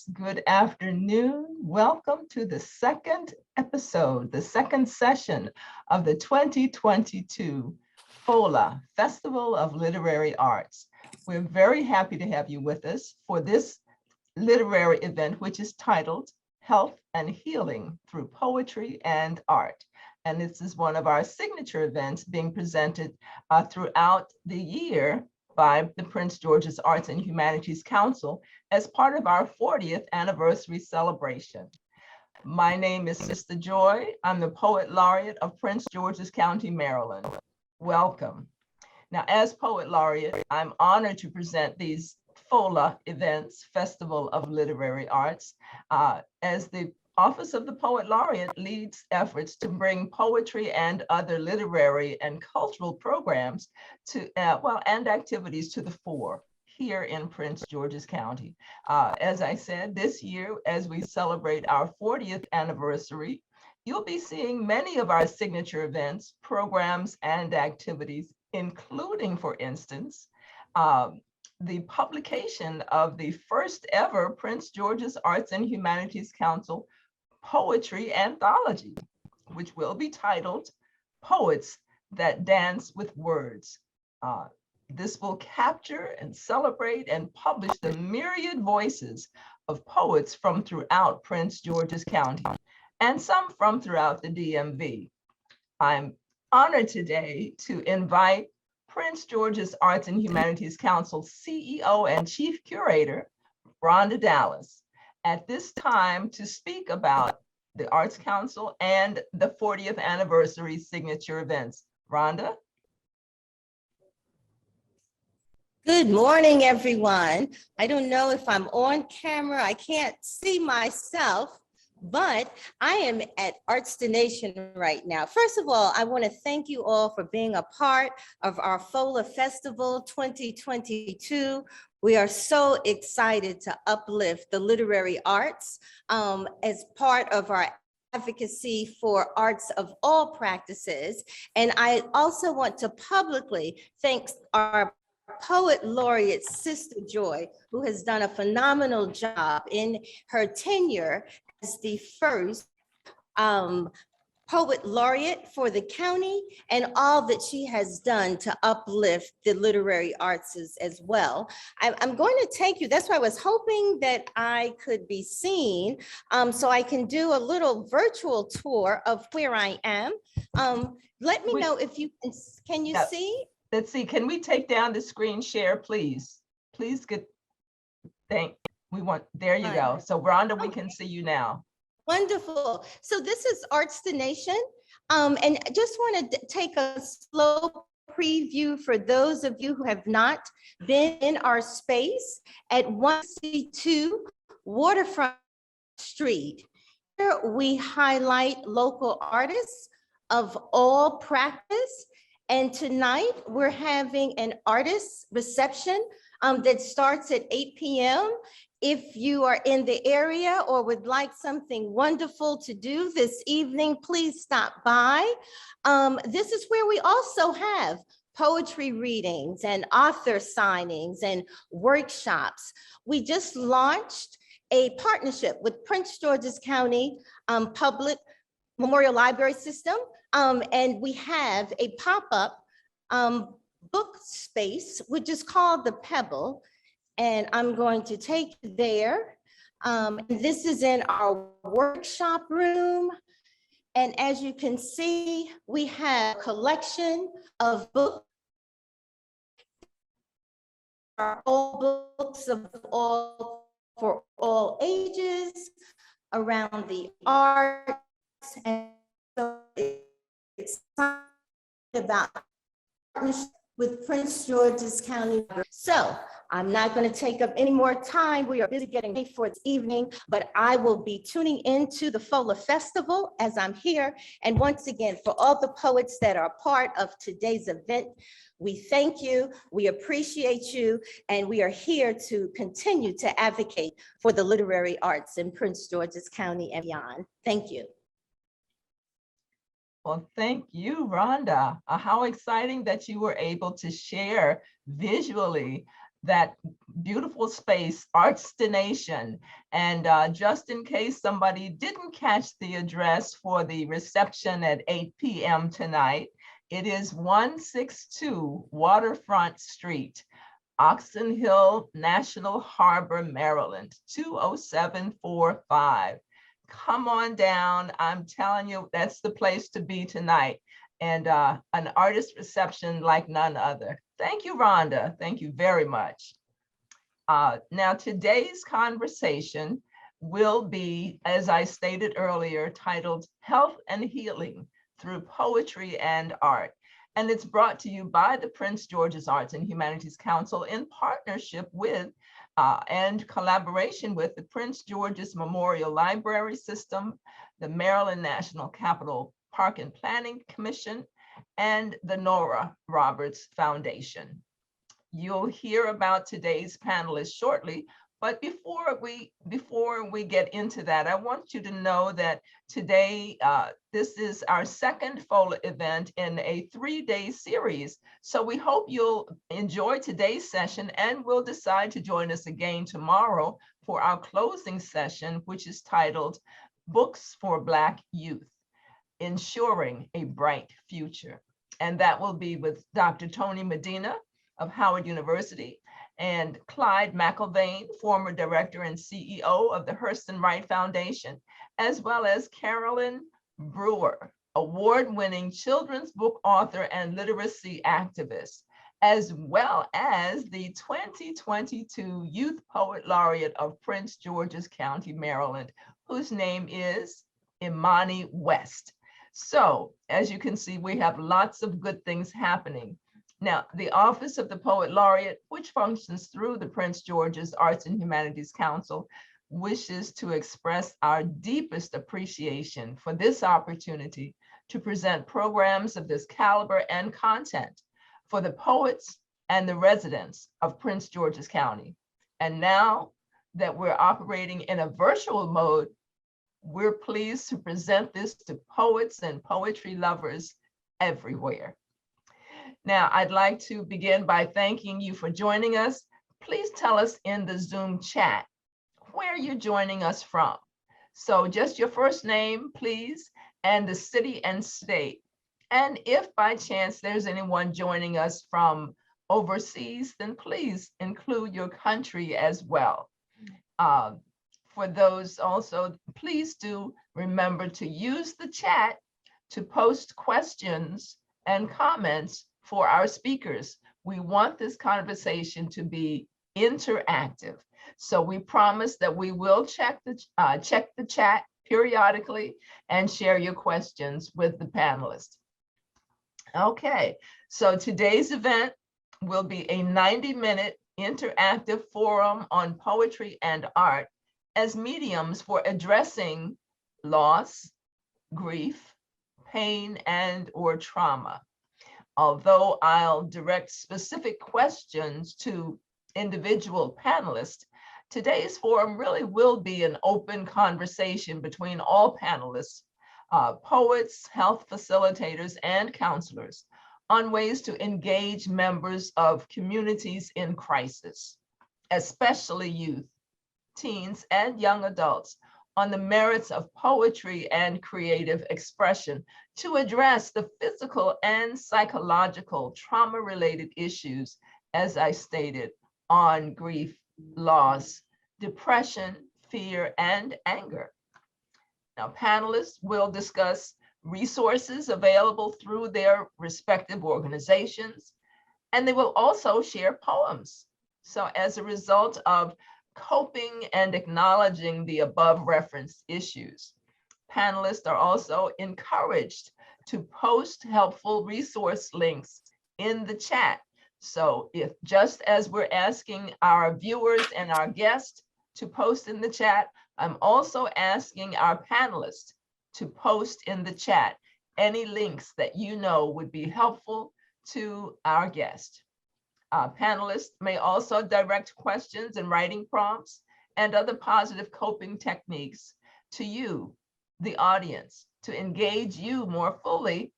Panelists, good afternoon. Welcome to the second episode, the second session of the 2022 FOLA, Festival of Literary Arts. We're very happy to have you with us for this literary event, which is titled Health and Healing Through Poetry and Art. And this is one of our signature events being presented throughout the year by the Prince George's Arts and Humanities Council as part of our 40th anniversary celebration. My name is Sister Joy. I'm the Poet Laureate of Prince George's County, Maryland. Welcome. Now, as Poet Laureate, I'm honored to present these FOLA events, Festival of Literary Arts, as the Office of the Poet Laureate leads efforts to bring poetry and other literary and cultural programs to, and activities to the fore here in Prince George's County. As I said, this year, as we celebrate our 40th anniversary, you'll be seeing many of our signature events, programs, and activities, including, for instance, the publication of the first ever Prince George's Arts and Humanities Council poetry anthology, which will be titled Poets That Dance with Words. This will capture and celebrate and publish the myriad voices of poets from throughout Prince George's County and some from throughout the DMV. I'm honored today to invite Prince George's Arts and Humanities Council CEO and Chief Curator, Rhonda Dallas, at this time to speak about the Arts Council and the 40th anniversary signature events. Rhonda? Good morning, everyone. I don't know if I'm on camera. I can't see myself, but I am at Artstination right now. First of all, I want to thank you all for being a part of our FOLA Festival 2022. We are so excited to uplift the literary arts as part of our advocacy for arts of all practices. And I also want to publicly thank our Poet Laureate, Sister Joy, who has done a phenomenal job in her tenure as the first Poet Laureate for the county, and all that she has done to uplift the literary arts as well. I'm going to take you, that's why I was hoping that I could be seen, so I can do a little virtual tour of where I am. Let me know if you can you see? Let's see, can we take down the screen share, please? Please get, there you go. So Rhonda, we can see you now. Wonderful. So this is Artstination, and I just want to take a slow preview for those of you who have not been in our space at 162 Waterfront Street. Here we highlight local artists of all practice, and tonight we're having an artist reception that starts at 8 p.m. If you are in the area or would like something wonderful to do this evening, please stop by. This is where we also have poetry readings and author signings and workshops. We just launched a partnership with Prince George's County Public Memorial Library System, and we have a pop-up book space, which is called the Pebble. And I'm going to take you there. This is in our workshop room. And as you can see, we have a collection of books, all books for all ages around the arts. And so it's about with Prince George's County. So I'm not going to take up any more time. We are busy getting ready for this evening, but I will be tuning into the FOLA Festival as I'm here. And once again, for all the poets that are part of today's event, we thank you, we appreciate you, and we are here to continue to advocate for the literary arts in Prince George's County and beyond. Thank you. Well, thank you, Rhonda. How exciting that you were able to share visually that beautiful space, Artstination. And just in case somebody didn't catch the address for the reception at 8 p.m. tonight, it is 162 Waterfront Street, Oxon Hill, National Harbor, Maryland, 20745. Come on down. I'm telling you, that's the place to be tonight. And an artist reception like none other. Thank you, Rhonda. Thank you very much. Now, today's conversation will be, as I stated earlier, titled Health and Healing Through Poetry and Art. And it's brought to you by the Prince George's Arts and Humanities Council in partnership with and collaboration with the Prince George's Memorial Library System, the Maryland National Capital Park and Planning Commission, and the Nora Roberts Foundation. You'll hear about today's panelists shortly, but before we get into that, I want you to know that today, this is our second FOLA event in a 3-day series. So we hope you'll enjoy today's session and will decide to join us again tomorrow for our closing session, which is titled Books for Black Youth, Ensuring a Bright Future. And that will be with Dr. Tony Medina of Howard University, and Clyde McIlvaine, former director and CEO of the Hurston Wright Foundation, as well as Carolyn Brewer, award-winning children's book author and literacy activist, as well as the 2022 Youth Poet Laureate of Prince George's County, Maryland, whose name is Imani West. So, as you can see, we have lots of good things happening. Now, the Office of the Poet Laureate, which functions through the Prince George's Arts and Humanities Council, wishes to express our deepest appreciation for this opportunity to present programs of this caliber and content for the poets and the residents of Prince George's County. And now that we're operating in a virtual mode, we're pleased to present this to poets and poetry lovers everywhere. Now, I'd like to begin by thanking you for joining us. Please tell us in the Zoom chat where you're joining us from. So just your first name, please, and the city and state. And if by chance there's anyone joining us from overseas, then please include your country as well. For those also, please do remember to use the chat to post questions and comments for our speakers. We want this conversation to be interactive. So we promise that we will check the chat periodically and share your questions with the panelists. Okay, so today's event will be a 90-minute interactive forum on poetry and art as mediums for addressing loss, grief, pain, and/or trauma. Although I'll direct specific questions to individual panelists, today's forum really will be an open conversation between all panelists, poets, health facilitators, and counselors on ways to engage members of communities in crisis, especially youth, teens, and young adults, on the merits of poetry and creative expression to address the physical and psychological trauma-related issues, as I stated, on grief, loss, depression, fear, and anger. Now, panelists will discuss resources available through their respective organizations, and they will also share poems. So as a result of coping and acknowledging the above referenced issues, panelists are also encouraged to post helpful resource links in the chat. So if just as we're asking our viewers and our guests to post in the chat, I'm also asking our panelists to post in the chat any links that you know would be helpful to our guest. Panelists may also direct questions and writing prompts and other positive coping techniques to you, the audience, to engage you more fully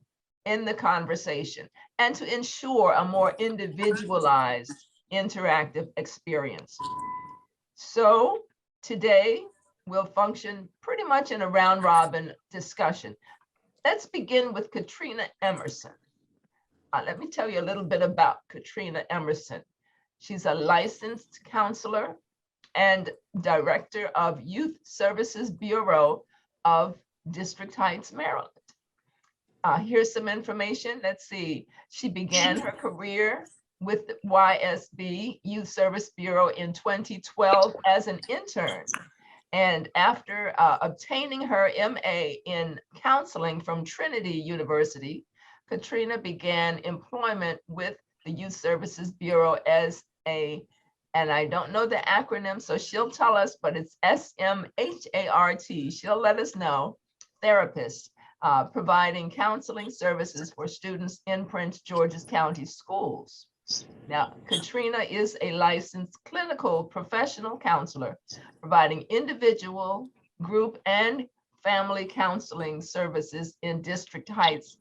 in the conversation and to ensure a more individualized interactive experience. So today we'll function pretty much in a round robin discussion. Let's begin with Katrina Emerson. Let me tell you a little bit about Katrina Emerson. She's a licensed counselor and director of Youth Services Bureau of District Heights, Maryland. Here's some information. Let's see. She began her career with YSB, Youth Service Bureau, in 2012 as an intern. And after obtaining her MA in counseling from Trinity University, Katrina began employment with the Youth Services Bureau as a, and I don't know the acronym, so she'll tell us, but it's SMHART. She'll let us know, therapist, providing counseling services for students in Prince George's County schools. Now, Katrina is a licensed clinical professional counselor, providing individual, group, and family counseling services in District Heights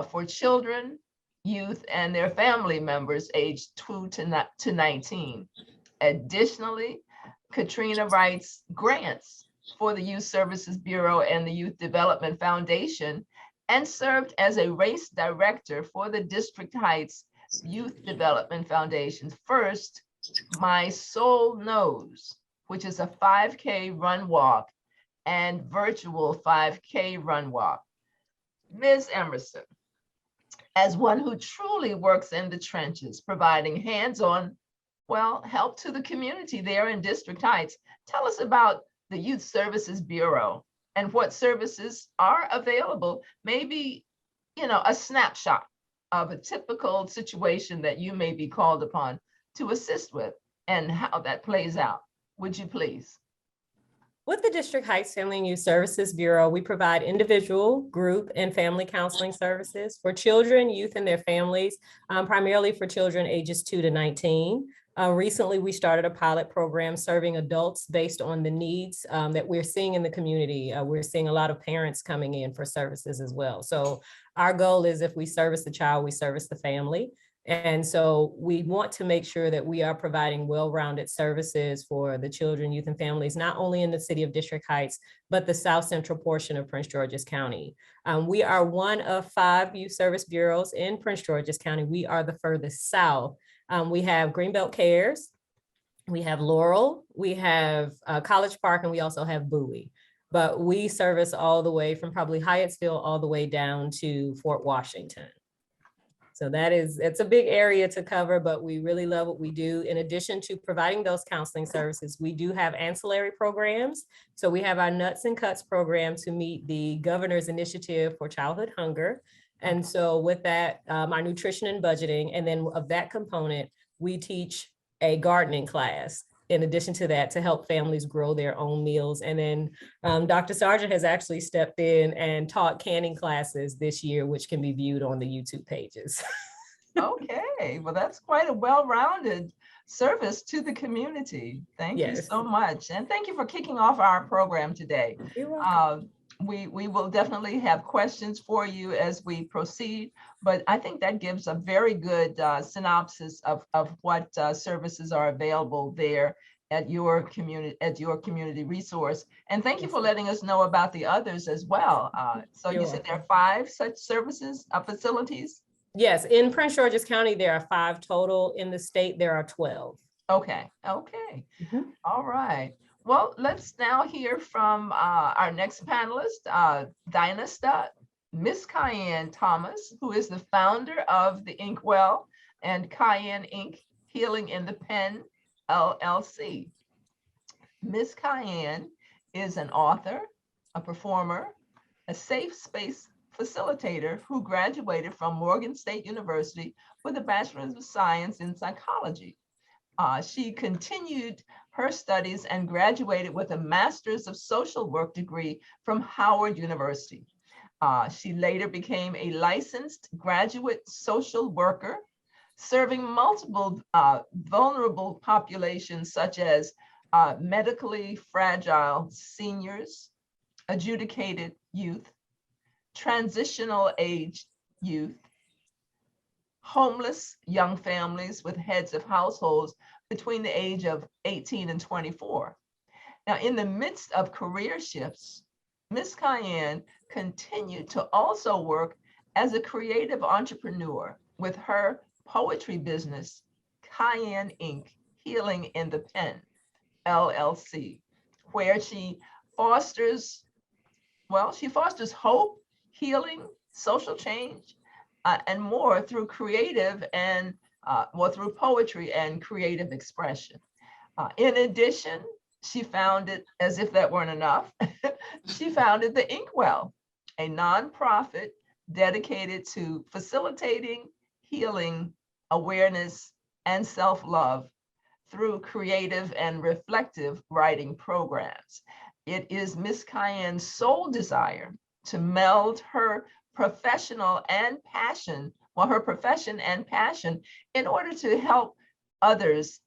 for children, youth, and their family members aged 2 to 19. Additionally, Katrina writes grants for the Youth Services Bureau and the Youth Development Foundation, and served as a race director for the District Heights Youth Development Foundation's first My Soul Knows, which is a 5K run walk and virtual 5K run walk. Ms. Emerson, as one who truly works in the trenches, providing hands-on, well, help to the community there in District Heights, tell us about the Youth Services Bureau and what services are available, maybe, a snapshot of a typical situation that you may be called upon to assist with and how that plays out. Would you please? With the District Heights Family and Youth Services Bureau, we provide individual, group, and family counseling services for children, youth, and their families, primarily for children ages 2 to 19. Recently, we started a pilot program serving adults based on the needs that we're seeing in the community. We're seeing a lot of parents coming in for services as well. So our goal is, if we service the child, we service the family. And so we want to make sure that we are providing well-rounded services for the children, youth, and families, not only in the city of District Heights, but the South Central portion of Prince George's County. We are one of 5 youth service bureaus in Prince George's County. We are the furthest south. We have Greenbelt Cares, we have Laurel, we have College Park, and we also have Bowie. But we service all the way from probably Hyattsville all the way down to Fort Washington. So it's a big area to cover, but we really love what we do. In addition to providing those counseling services, we do have ancillary programs. So we have our Nuts and Cuts program to meet the governor's initiative for childhood hunger. And so with that, our nutrition and budgeting, and then of that component, we teach a gardening class in addition to that to help families grow their own meals. And then Dr. Sargent has actually stepped in and taught canning classes this year, which can be viewed on the YouTube pages. Okay, well, that's quite a well-rounded service to the community. Thank you so much. And thank you for kicking off our program today. You're welcome. We will definitely have questions for you as we proceed, but I think that gives a very good synopsis of what services are available there at your community resource. And thank you for letting us know about the others as well. So you said there are 5 such services, facilities? Yes, in Prince George's County, there are 5 total. In the state, there are 12. Okay. Mm-hmm. All right. Well, let's now hear from our next panelist, Dynasta, Miss Cayenne Thomas, who is the founder of the Inkwell and Cayenne Inc. Healing in the Pen, LLC. Miss Cayenne is an author, a performer, a safe space facilitator who graduated from Morgan State University with a Bachelor's of Science in Psychology. She continued her studies and graduated with a Master's of Social Work degree from Howard University. She later became a licensed graduate social worker, serving multiple vulnerable populations such as medically fragile seniors, adjudicated youth, transitional age youth, homeless young families with heads of households between the age of 18 and 24. Now, in the midst of career shifts, Miss Cayenne continued to also work as a creative entrepreneur with her poetry business, Cayenne Inc, Healing in the Pen, LLC, where she fosters hope, healing, social change, and more through creative and through poetry and creative expression. In addition, she founded, as if that weren't enough, she founded the Inkwell, a nonprofit dedicated to facilitating healing, awareness, and self-love through creative and reflective writing programs. It is Miss Cayenne's sole desire to meld her profession and passion in order to help others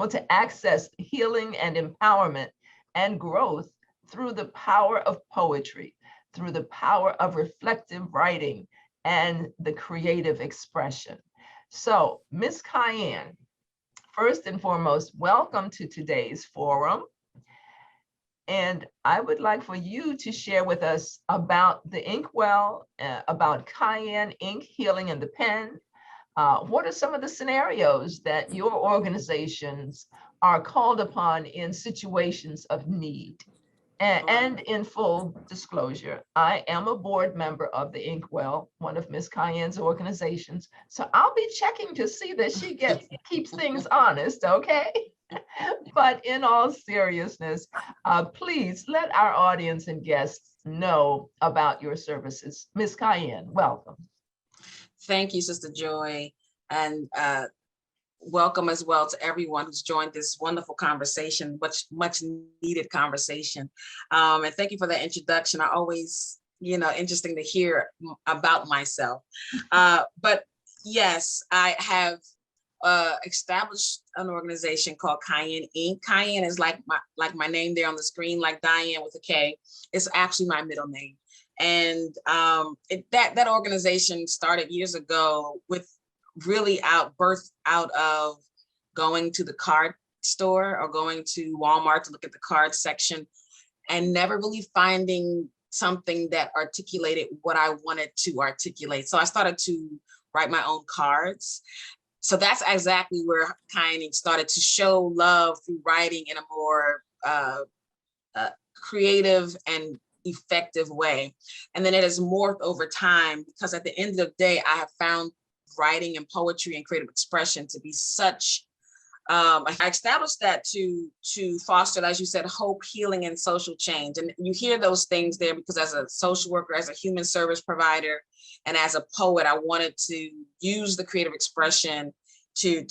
to access healing and empowerment and growth through the power of poetry, through the power of reflective writing and the creative expression. So, Miss Cayenne, first and foremost, welcome to today's forum. And I would like for you to share with us about the Inkwell, about Cayenne Inc, Healing in the Pen. What are some of the scenarios that your organizations are called upon in situations of need? And in full disclosure, I am a board member of the Inkwell, one of Miss Cayenne's organizations. So I'll be checking to see that she keeps things honest, okay? But in all seriousness, please let our audience and guests know about your services. Miss Cayenne, welcome. Thank you, Sister Joy, and welcome as well to everyone who's joined this wonderful conversation, much needed conversation. And thank you for that introduction. I always, interesting to hear about myself. But yes, I have established an organization called Cayenne Inc. Cayenne is like my name there on the screen, like Diane with a K. It's actually my middle name. And that organization started years ago with really birthed out of going to the card store or going to Walmart to look at the card section and never really finding something that articulated what I wanted to articulate. So I started to write my own cards. So that's exactly where Cayenne started to show love through writing in a more creative and effective way. And then it has morphed over time because at the end of the day, I have found writing and poetry and creative expression to be such, I established that to foster, as you said, hope, healing, and social change. And you hear those things there because as a social worker, as a human service provider, and as a poet, I wanted to use the creative expression to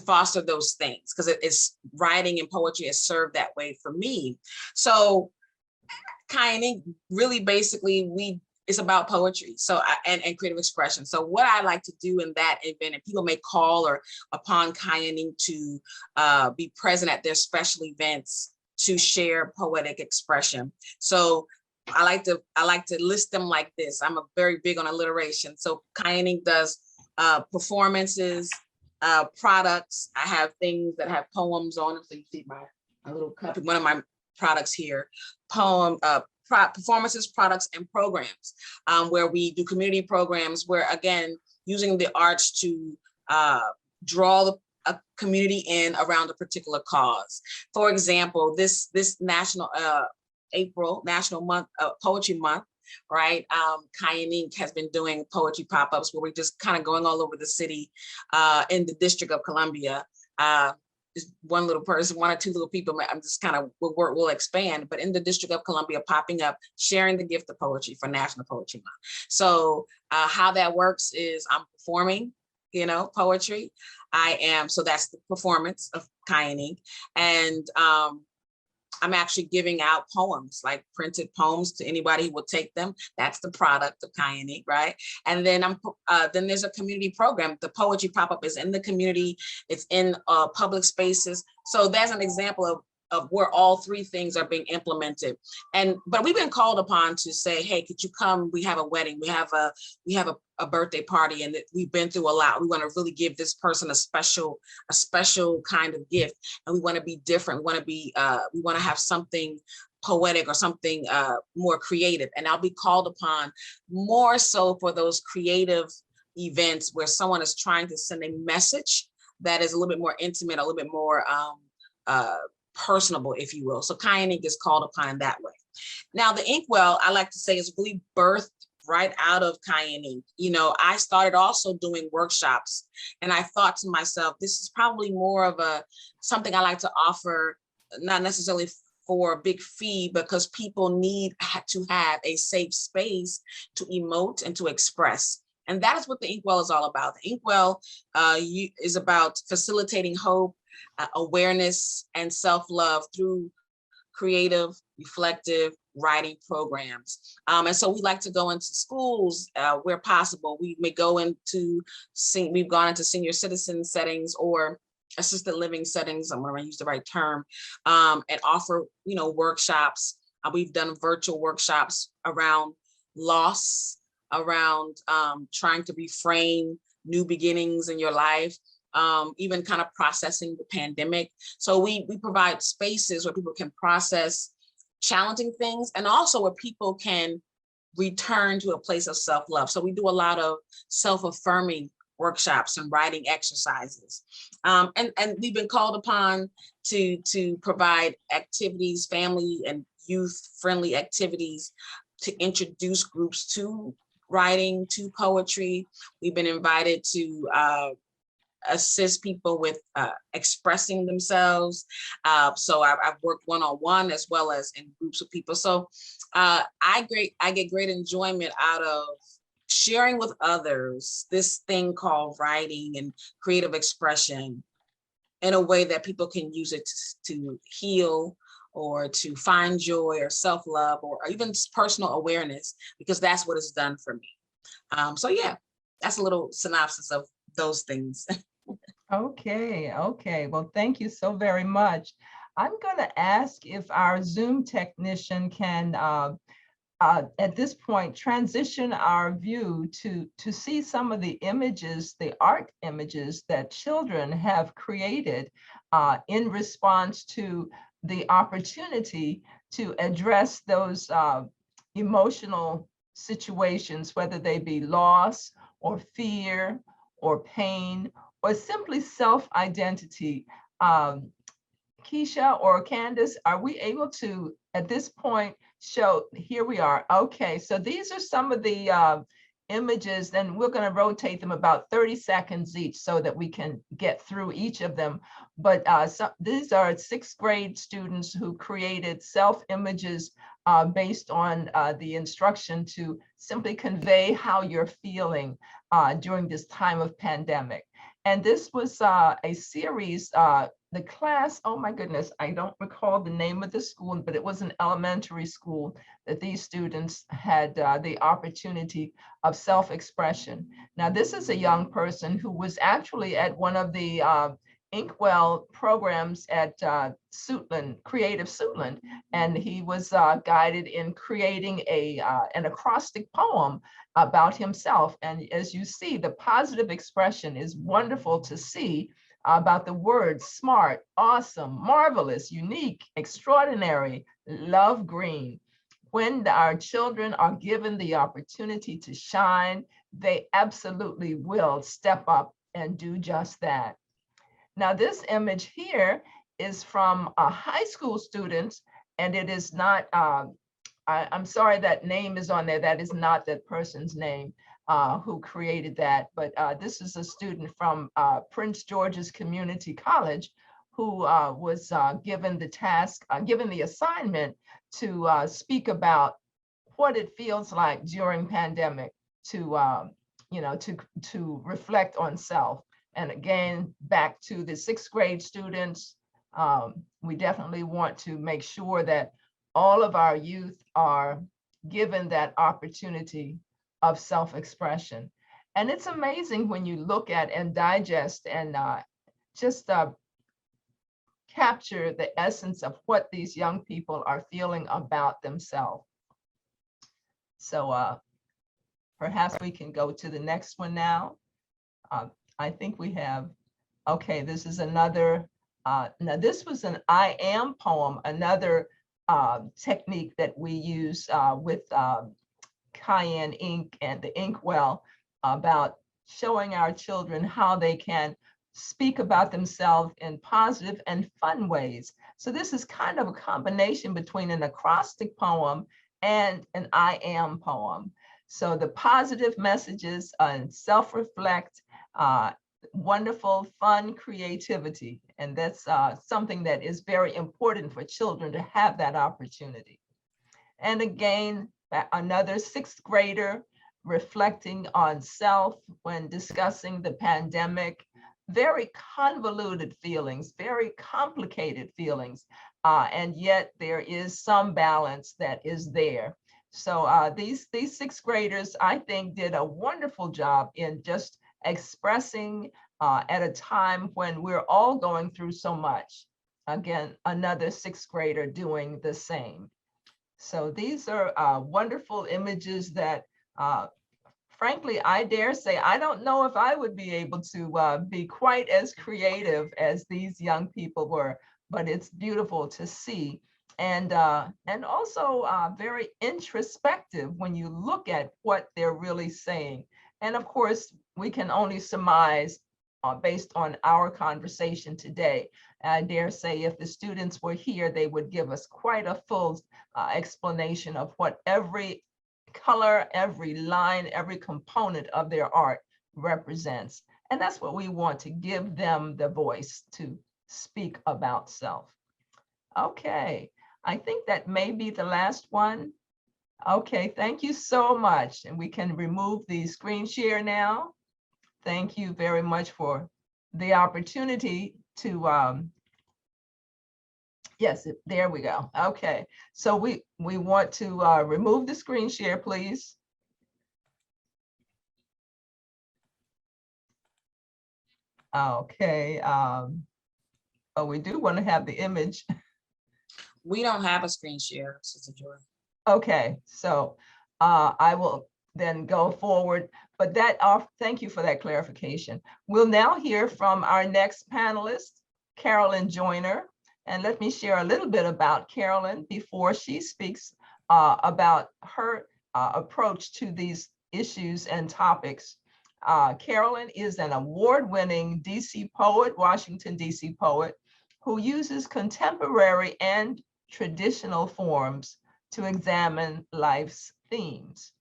foster those things because it's writing and poetry has served that way for me. So Cayenne really basically it's about poetry and creative expression. So what I like to do in that event, and people may call or upon Cayenne to be present at their special events to share poetic expression. So I like to list them like this. I'm very big on alliteration. So Cayenne does performances, products. I have things that have poems on them. So you see my little cup, one of my products here, performances, products, and programs, where we do community programs where, again, using the arts to draw a community in around a particular cause. For example, this national April National Month, Poetry Month, right? Cayenne Inc has been doing poetry pop-ups where we're just kind of going all over the city in the District of Columbia. Just one little person, one or two little people, I'm just kind of, we'll expand, but in the District of Columbia, popping up, sharing the gift of poetry for National Poetry Month. So how that works is I'm performing, poetry. So that's the performance of Cayenne Inc. And I'm actually giving out poems, like printed poems to anybody who will take them. That's the product of Cayenne Inc, right? And then then there's a community program. The poetry pop-up is in the community. It's in public spaces. So there's an example of where all three things are being implemented. But we've been called upon to say, hey, could you come? We have a wedding, we have a birthday party, and we've been through a lot. We want to really give this person a special kind of gift, and we want to be different. We want to have something poetic or something more creative. And I'll be called upon more so for those creative events where someone is trying to send a message that is a little bit more intimate, a little bit more personable, if you will. So Cayenne Inc is called upon in that way. Now, the Inkwell, I like to say, is really birthed right out of Cayenne Inc. You know, I started also doing workshops, and I thought to myself, this is probably more of something I like to offer, not necessarily for a big fee, because people need to have a safe space to emote and to express. And that is what the Inkwell is all about. The Inkwell is about facilitating hope, awareness, and self-love through creative, reflective writing programs. And so we like to go into schools where possible. We may go into, we've gone into senior citizen settings or assisted living settings, I'm going to use the right term, and offer, workshops. We've done virtual workshops around loss, around trying to reframe new beginnings in your life, even kind of processing the pandemic. So we provide spaces where people can process challenging things, and also where people can return to a place of self-love. So we do a lot of self-affirming workshops and writing exercises. And we've been called upon to provide activities, family and youth-friendly activities to introduce groups to writing, to poetry. We've been invited to assist people with expressing themselves. So I've worked one-on-one as well as in groups of people. So I get great enjoyment out of sharing with others this thing called writing and creative expression in a way that people can use it to heal or to find joy or self-love or even personal awareness, because that's what it's done for me. So yeah, that's a little synopsis of those things. Okay. Well, thank you so very much. I'm going to ask if our Zoom technician can, at this point, transition our view to see some of the images, the art images that children have created in response to the opportunity to address those emotional situations, whether they be loss or fear or pain, or simply self-identity. Keisha or Candace, are we able to, at this point, show, here we are. Okay, so these are some of the images, and we're going to rotate them about 30 seconds each so that we can get through each of them. But these are sixth grade students who created self-images based on the instruction to simply convey how you're feeling during this time of pandemic. And this was a series, the class, oh my goodness, I don't recall the name of the school, but it was an elementary school that these students had the opportunity of self-expression. Now, this is a young person who was actually at one of the Inkwell programs at Suitland, Creative Suitland, and he was guided in creating an acrostic poem about himself. And as you see, the positive expression is wonderful to see about the words smart, awesome, marvelous, unique, extraordinary, love green. When our children are given the opportunity to shine, they absolutely will step up and do just that. Now, this image here is from high school students, and it is not, I'm sorry that name is on there. That is not that person's name who created that, but this is a student from Prince George's Community College who was given the task, given the assignment to speak about what it feels like during pandemic to, to reflect on self. And again, back to the sixth grade students, we definitely want to make sure that all of our youth are given that opportunity of self-expression. And it's amazing when you look at and digest and just capture the essence of what these young people are feeling about themselves. So perhaps we can go to the next one now. I think we have, okay, this is another, now this was an I am poem, another technique that we use with Cayenne Inc. and the Inkwell about showing our children how they can speak about themselves in positive and fun ways. So this is kind of a combination between an acrostic poem and an I am poem. So the positive messages and self-reflect, wonderful, fun creativity. And that's something that is very important for children to have that opportunity. And again, another sixth grader reflecting on self when discussing the pandemic. Very convoluted feelings, very complicated feelings, and yet there is some balance that is there. So these sixth graders, I think, did a wonderful job in just expressing at a time when we're all going through so much. Again, another sixth grader doing the same. So these are wonderful images that, frankly, I dare say, I don't know if I would be able to be quite as creative as these young people were, but it's beautiful to see. And also very introspective when you look at what they're really saying. And of course, we can only surmise based on our conversation today. I dare say if the students were here, they would give us quite a full explanation of what every color, every line, every component of their art represents. And that's what we want, to give them the voice to speak about self. Okay, I think that may be the last one. Okay, thank you so much. And we can remove the screen share now. Thank you very much for the opportunity to, yes, there we go. Okay, so we want to remove the screen share, please. Okay, oh, we do want to have the image. We don't have a screen share, Sister Joy. Okay, so I will then go forward, but that, thank you for that clarification. We'll now hear from our next panelist, Carolyn Joyner. And let me share a little bit about Carolyn before she speaks about her approach to these issues and topics. Carolyn is an award-winning DC poet, Washington, DC poet, who uses contemporary and traditional forms to examine life's themes.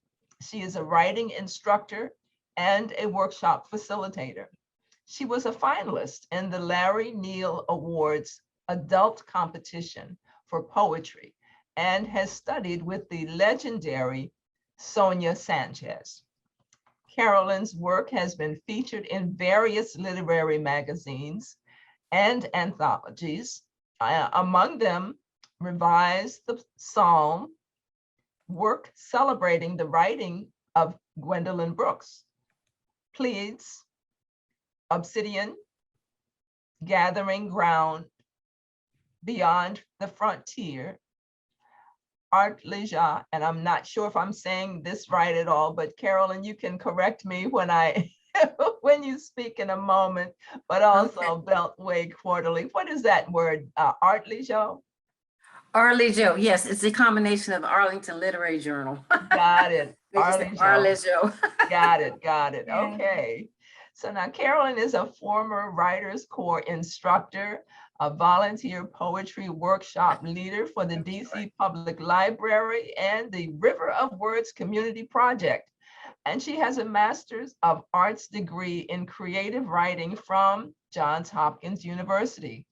She is a writing instructor and a workshop facilitator. She was a finalist in the Larry Neal Awards adult competition for poetry and has studied with the legendary Sonia Sanchez. Carolyn's work has been featured in various literary magazines and anthologies, among them Revise the Psalm, work celebrating the writing of Gwendolyn Brooks, Pleads, Obsidian, Gathering Ground, Beyond the Frontier, Art Leisure, and I'm not sure if I'm saying this right at all, but Carolyn, you can correct me when I when you speak in a moment, but also okay. Beltway Quarterly. What is that word? Art Leisure? Arlejo, yes, it's a combination of Arlington Literary Journal. Got it. Arlejo. Got it, got it. Okay. So now Carolyn is a former Writers Corps instructor, a volunteer poetry workshop leader for the DC Public Library and the River of Words Community Project. And she has a Master's of Arts degree in creative writing from Johns Hopkins University.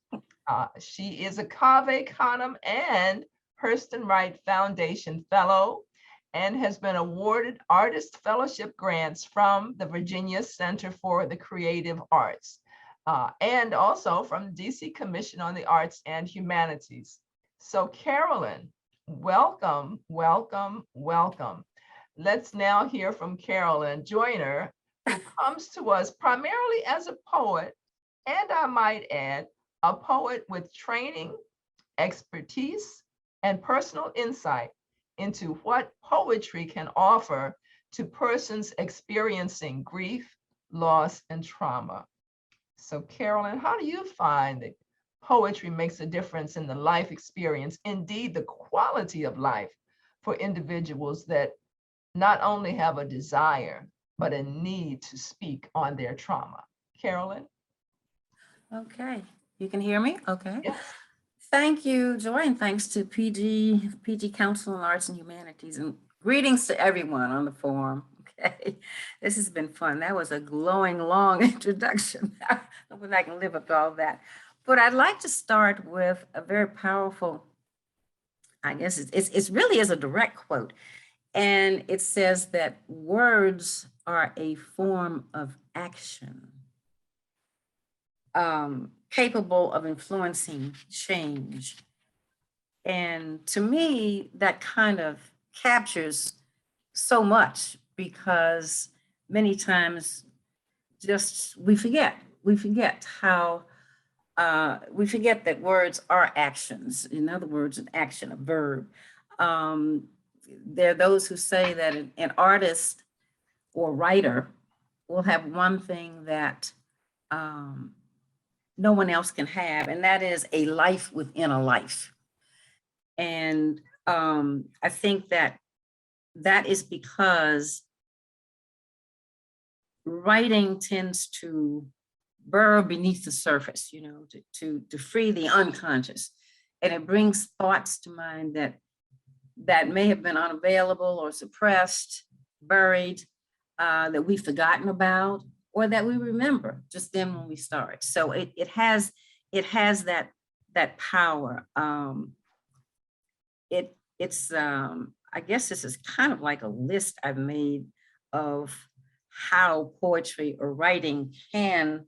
She is a Cave Canem and Hurston Wright Foundation Fellow and has been awarded Artist Fellowship grants from the Virginia Center for the Creative Arts and also from the DC Commission on the Arts and Humanities. So Carolyn, welcome, welcome, welcome. Let's now hear from Carolyn Joyner, who comes to us primarily as a poet, and I might add, a poet with training, expertise, and personal insight into what poetry can offer to persons experiencing grief, loss, and trauma. So Carolyn, how do you find that poetry makes a difference in the life experience, indeed the quality of life for individuals that not only have a desire, but a need to speak on their trauma? Carolyn? Okay, you can hear me? Okay. Yes. Thank you, Joy, and thanks to PG Council on Arts and Humanities, and greetings to everyone on the forum. Okay, this has been fun. That was a glowing, long introduction. I don't know if I can live up to all that. But I'd like to start with a very powerful, I guess it's really is a direct quote. And it says that words are a form of action, capable of influencing change. And to me, that kind of captures so much, because many times just we forget how we forget that words are actions. In other words, an action, a verb. There are those who say that an artist or writer will have one thing that no one else can have, and that is a life within a life. And I think that is because writing tends to burrow beneath the surface, to free the unconscious. And it brings thoughts to mind that may have been unavailable or suppressed, buried, that we've forgotten about, or that we remember just then when we start. So it has that power. It's I guess this is kind of like a list I've made of how poetry or writing can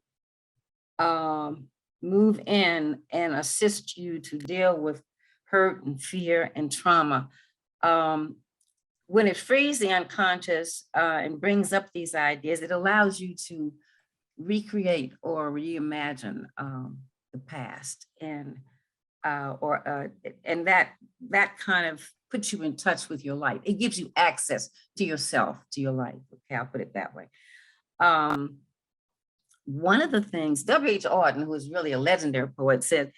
move in and assist you to deal with hurt and fear and trauma. When it frees the unconscious and brings up these ideas, it allows you to recreate or reimagine the past, and that kind of puts you in touch with your life. It gives you access to yourself, to your life. Okay, I'll put it that way. One of the things, W.H. Auden, who is really a legendary poet, said,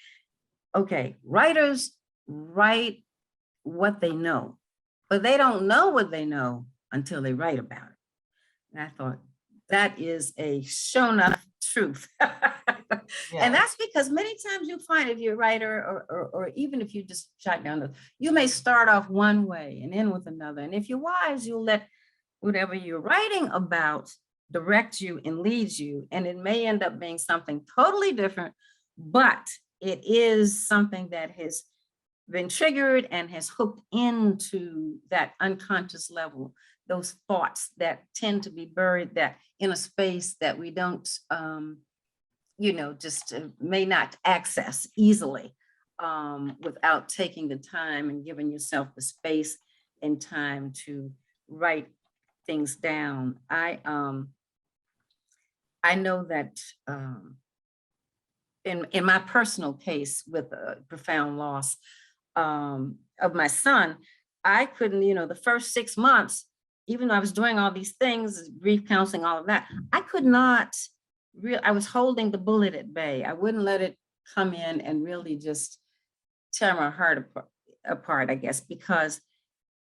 okay, writers write what they know, but they don't know what they know until they write about it. And I thought, that is a shown up truth. Yeah. And that's because many times you find, if you're a writer, or even if you just jot down, you may start off one way and end with another. And if you're wise, you'll let whatever you're writing about direct you and lead you. And it may end up being something totally different, but it is something that has been triggered and has hooked into that unconscious level, those thoughts that tend to be buried that in a space that we don't, just may not access easily without taking the time and giving yourself the space and time to write things down. I know that in my personal case with a profound loss of my son, I couldn't, the first 6 months, even though I was doing all these things, grief counseling, all of that, I could not I was holding the bullet at bay. I wouldn't let it come in and really just tear my heart apart, I guess, because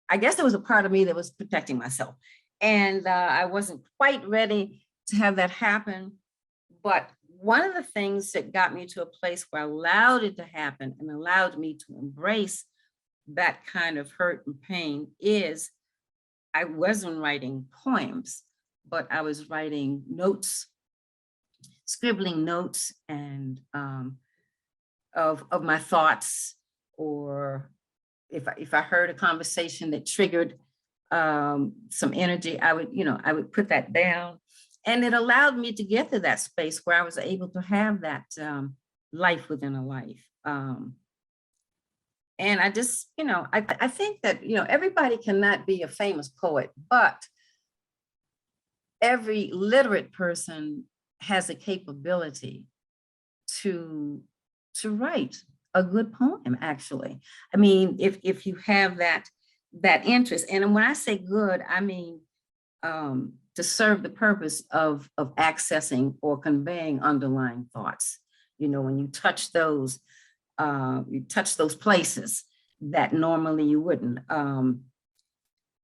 I guess there was a part of me that was protecting myself. And I wasn't quite ready to have that happen. But one of the things that got me to a place where I allowed it to happen and allowed me to embrace that kind of hurt and pain is I wasn't writing poems, but I was writing notes, scribbling notes and of my thoughts, or if I heard a conversation that triggered some energy, I would put that down. And it allowed me to get to that space where I was able to have that life within a life. And I just, I think that, everybody cannot be a famous poet, but every literate person has a capability to to write a good poem, actually. I mean, if you have that interest, and when I say good, I mean to serve the purpose of accessing or conveying underlying thoughts. You know, when you touch those places that normally you wouldn't.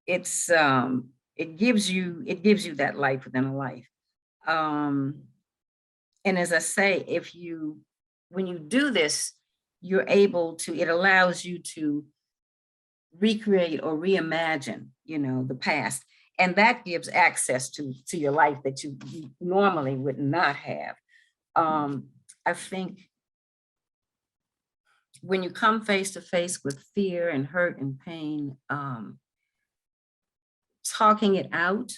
It gives you that life within a life. And as I say, when you do this, you're able to, it allows you to recreate or reimagine, you know, the past. And that gives access to your life that you normally would not have. I think when you come face to face with fear and hurt and pain, talking it out,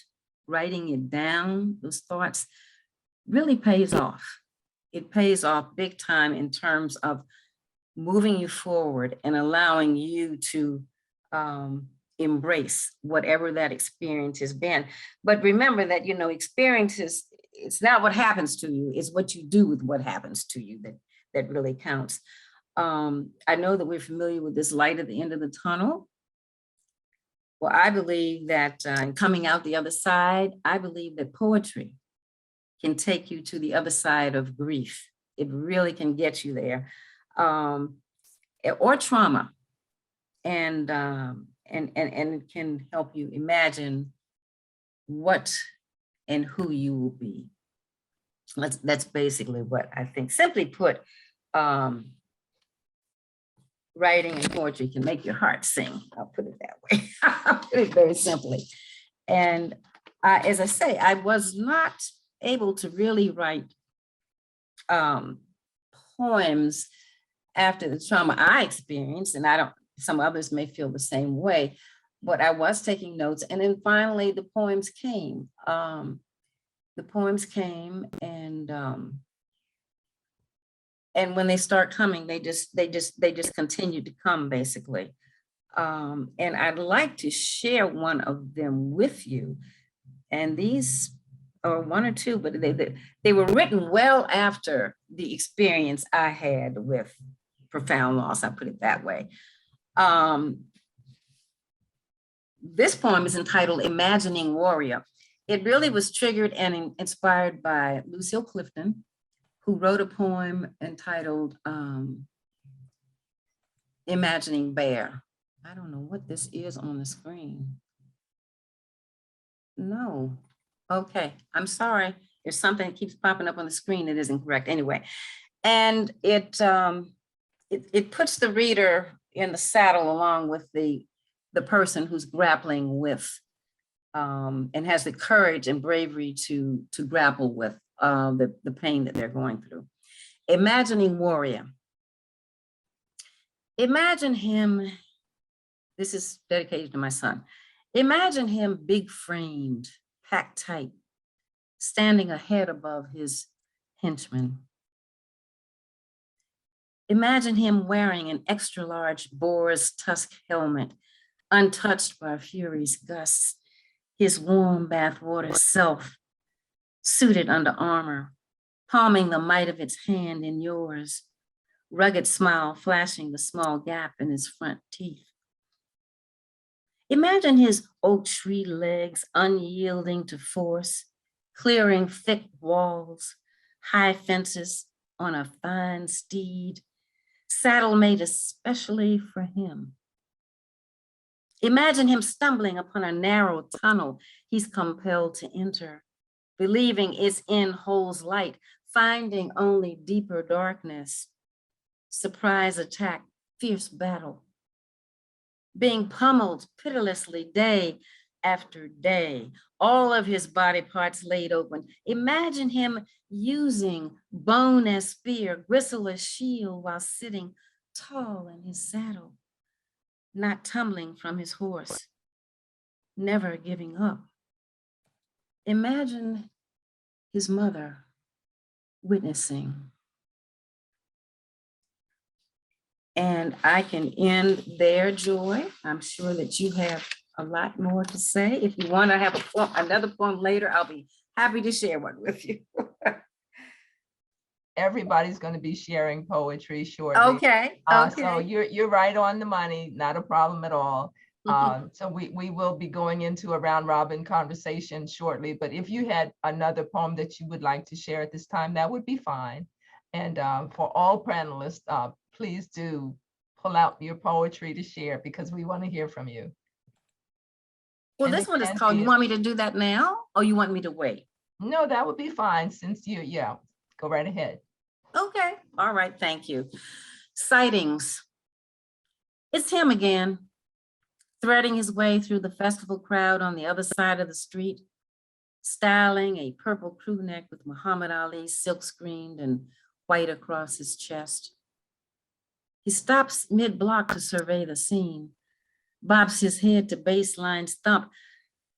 writing it down, those thoughts really pays off. It pays off big time in terms of moving you forward and allowing you to embrace whatever that experience has been. But remember that, you know, experiences, it's not what happens to you, it's what you do with what happens to you that really counts. I know that we're familiar with this light at the end of the tunnel. Well, I believe that coming out the other side, I believe that poetry can take you to the other side of grief. It really can get you there, or trauma, and it can help you imagine what and who you will be. That's basically what I think. Simply put, writing and poetry can make your heart sing. I'll put it that way. I'll put it very simply. And as I say, I was not able to really write poems after the trauma I experienced, and some others may feel the same way, but I was taking notes. And then finally the poems came. And when they start coming, they just continue to come, basically. And I'd like to share one of them with you. And these are one or two, but they were written well after the experience I had with profound loss, I put it that way. This poem is entitled Imagining Warrior. It really was triggered and inspired by Lucille Clifton, who wrote a poem entitled Imagining Bear. I don't know what this is on the screen. No. Okay, I'm sorry. There's something that keeps popping up on the screen that isn't correct. Anyway, and it puts the reader in the saddle along with the person who's grappling with and has the courage and bravery to grapple with the pain that they're going through. Imagining Warrior. Imagine him, this is dedicated to my son. Imagine him big framed, packed tight, standing a head above his henchmen. Imagine him wearing an extra large boar's tusk helmet, untouched by fury's gusts, his warm bathwater self, suited under armor, palming the might of its hand in yours, rugged smile flashing the small gap in his front teeth. Imagine his oak tree legs unyielding to force, clearing thick walls, high fences on a fine steed, saddle made especially for him. Imagine him stumbling upon a narrow tunnel he's compelled to enter, believing its end holds light, finding only deeper darkness. Surprise attack, fierce battle, being pummeled pitilessly day after day, all of his body parts laid open. Imagine him using bone as spear, gristle as shield while sitting tall in his saddle, not tumbling from his horse, never giving up. Imagine his mother witnessing. And I can end there, Joy. I'm sure that you have a lot more to say. If you want to have another poem later, I'll be happy to share one with you. everybody's going to be sharing poetry shortly. Okay, So okay. you're right on the money, not a problem at all. So we will be going into a round robin conversation shortly, but if you had another poem that you would like to share at this time, that would be fine. And for all panelists, please do pull out your poetry to share because we want to hear from you. Well, And this it one is can called, be you want me to do that now or you want me to wait? No, that would be fine since yeah, go right ahead. Okay, all right, thank you. Sightings. It's him again, threading his way through the festival crowd on the other side of the street, styling a purple crew neck with Muhammad Ali silk screened and white across his chest. He stops mid-block to survey the scene, bobs his head to bassline's thump,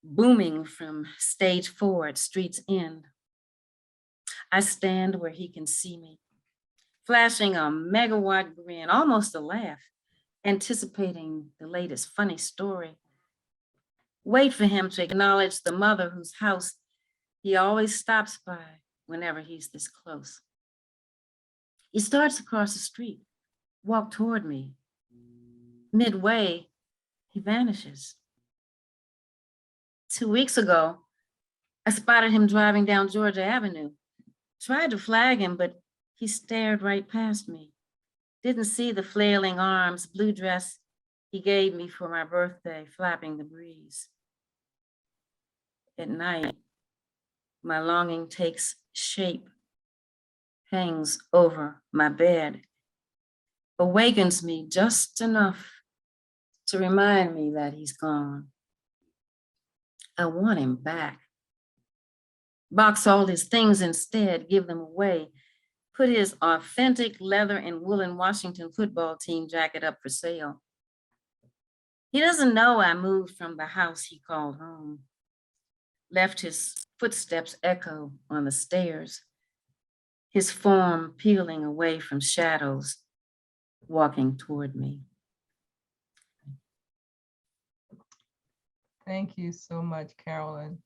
booming from stage 4 at street's end. I stand where he can see me, flashing a megawatt grin, almost a laugh, anticipating the latest funny story. Wait for him to acknowledge the mother whose house he always stops by whenever he's this close. He starts across the street, walk toward me. Midway, he vanishes. 2 weeks ago, I spotted him driving down Georgia Avenue. Tried to flag him, but he stared right past me. Didn't see the flailing arms, blue dress he gave me for my birthday, flapping the breeze. At night, my longing takes shape, hangs over my bed, awakens me just enough to remind me that he's gone. I want him back. Box all his things instead, give them away. Put his authentic leather and woolen Washington football team jacket up for sale. He doesn't know I moved from the house he called home. Left his footsteps echo on the stairs, his form peeling away from shadows, walking toward me. Thank you so much, Carolyn.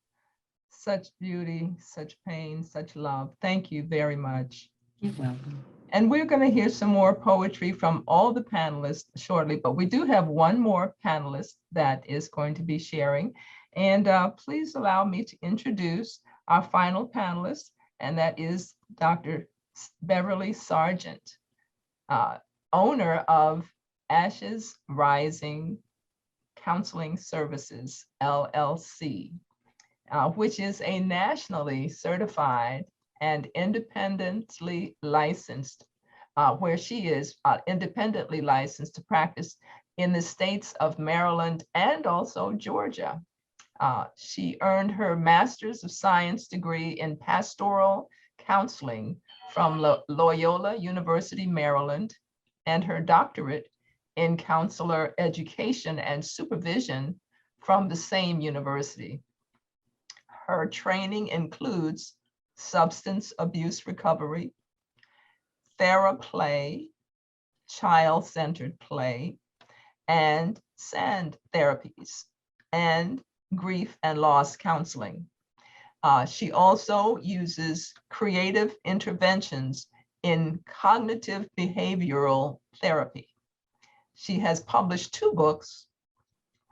Such beauty, such pain, such love. Thank you very much. You're welcome. And we're going to hear some more poetry from all the panelists shortly, but we do have one more panelist that is going to be sharing. And please allow me to introduce our final panelist, and that is Dr. Beverly Sargent, owner of Ashes Rising Counseling Services, LLC, which is a nationally certified and independently licensed, where she is independently licensed to practice in the states of Maryland and also Georgia. She earned her Master's of Science degree in Pastoral Counseling from Loyola University, Maryland, and her doctorate in Counselor Education and Supervision from the same university. Her training includes substance abuse recovery, TheraPlay, child-centered play, and SAND therapies, and grief and loss counseling. She also uses creative interventions in cognitive behavioral therapy. She has published 2 books,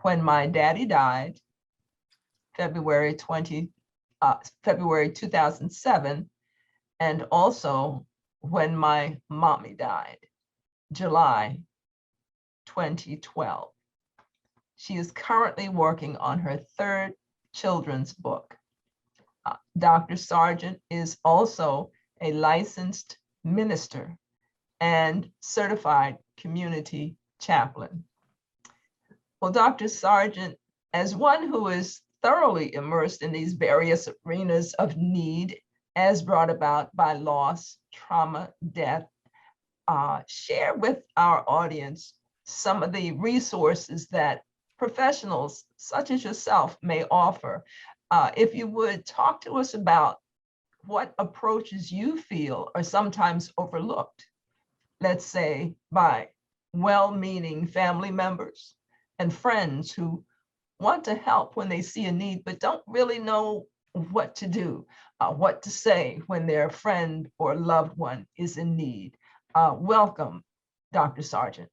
When My Daddy Died, February 2007, and also When My Mommy Died, July 2012. She is currently working on her 3rd children's book. Dr. Sargent is also a licensed minister and certified community chaplain. Well, Dr. Sargent, as one who is thoroughly immersed in these various arenas of need as brought about by loss, trauma, death, share with our audience some of the resources that professionals such as yourself may offer. If you would talk to us about what approaches you feel are sometimes overlooked, let's say by well-meaning family members and friends who want to help when they see a need, but don't really know what to do, what to say when their friend or loved one is in need. Welcome, Dr. Sargent.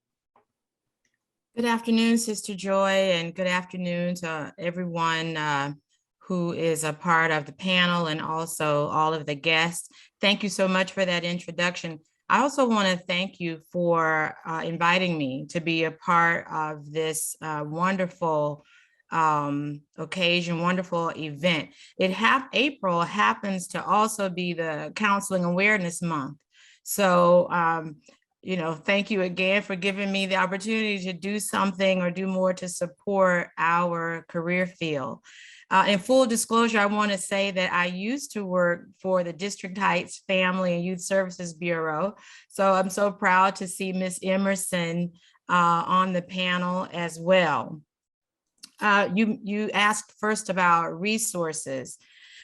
Good afternoon, Sister Joy, and good afternoon to everyone who is a part of the panel and also all of the guests. Thank you so much for that introduction. I also want to thank you for inviting me to be a part of this wonderful occasion, wonderful event. April happens to also be the Counseling Awareness Month. So, thank you again for giving me the opportunity to do something or do more to support our career field. In full disclosure, I want to say that I used to work for the District Heights Family and Youth Services Bureau. So I'm so proud to see Ms. Emerson on the panel as well. You asked first about resources.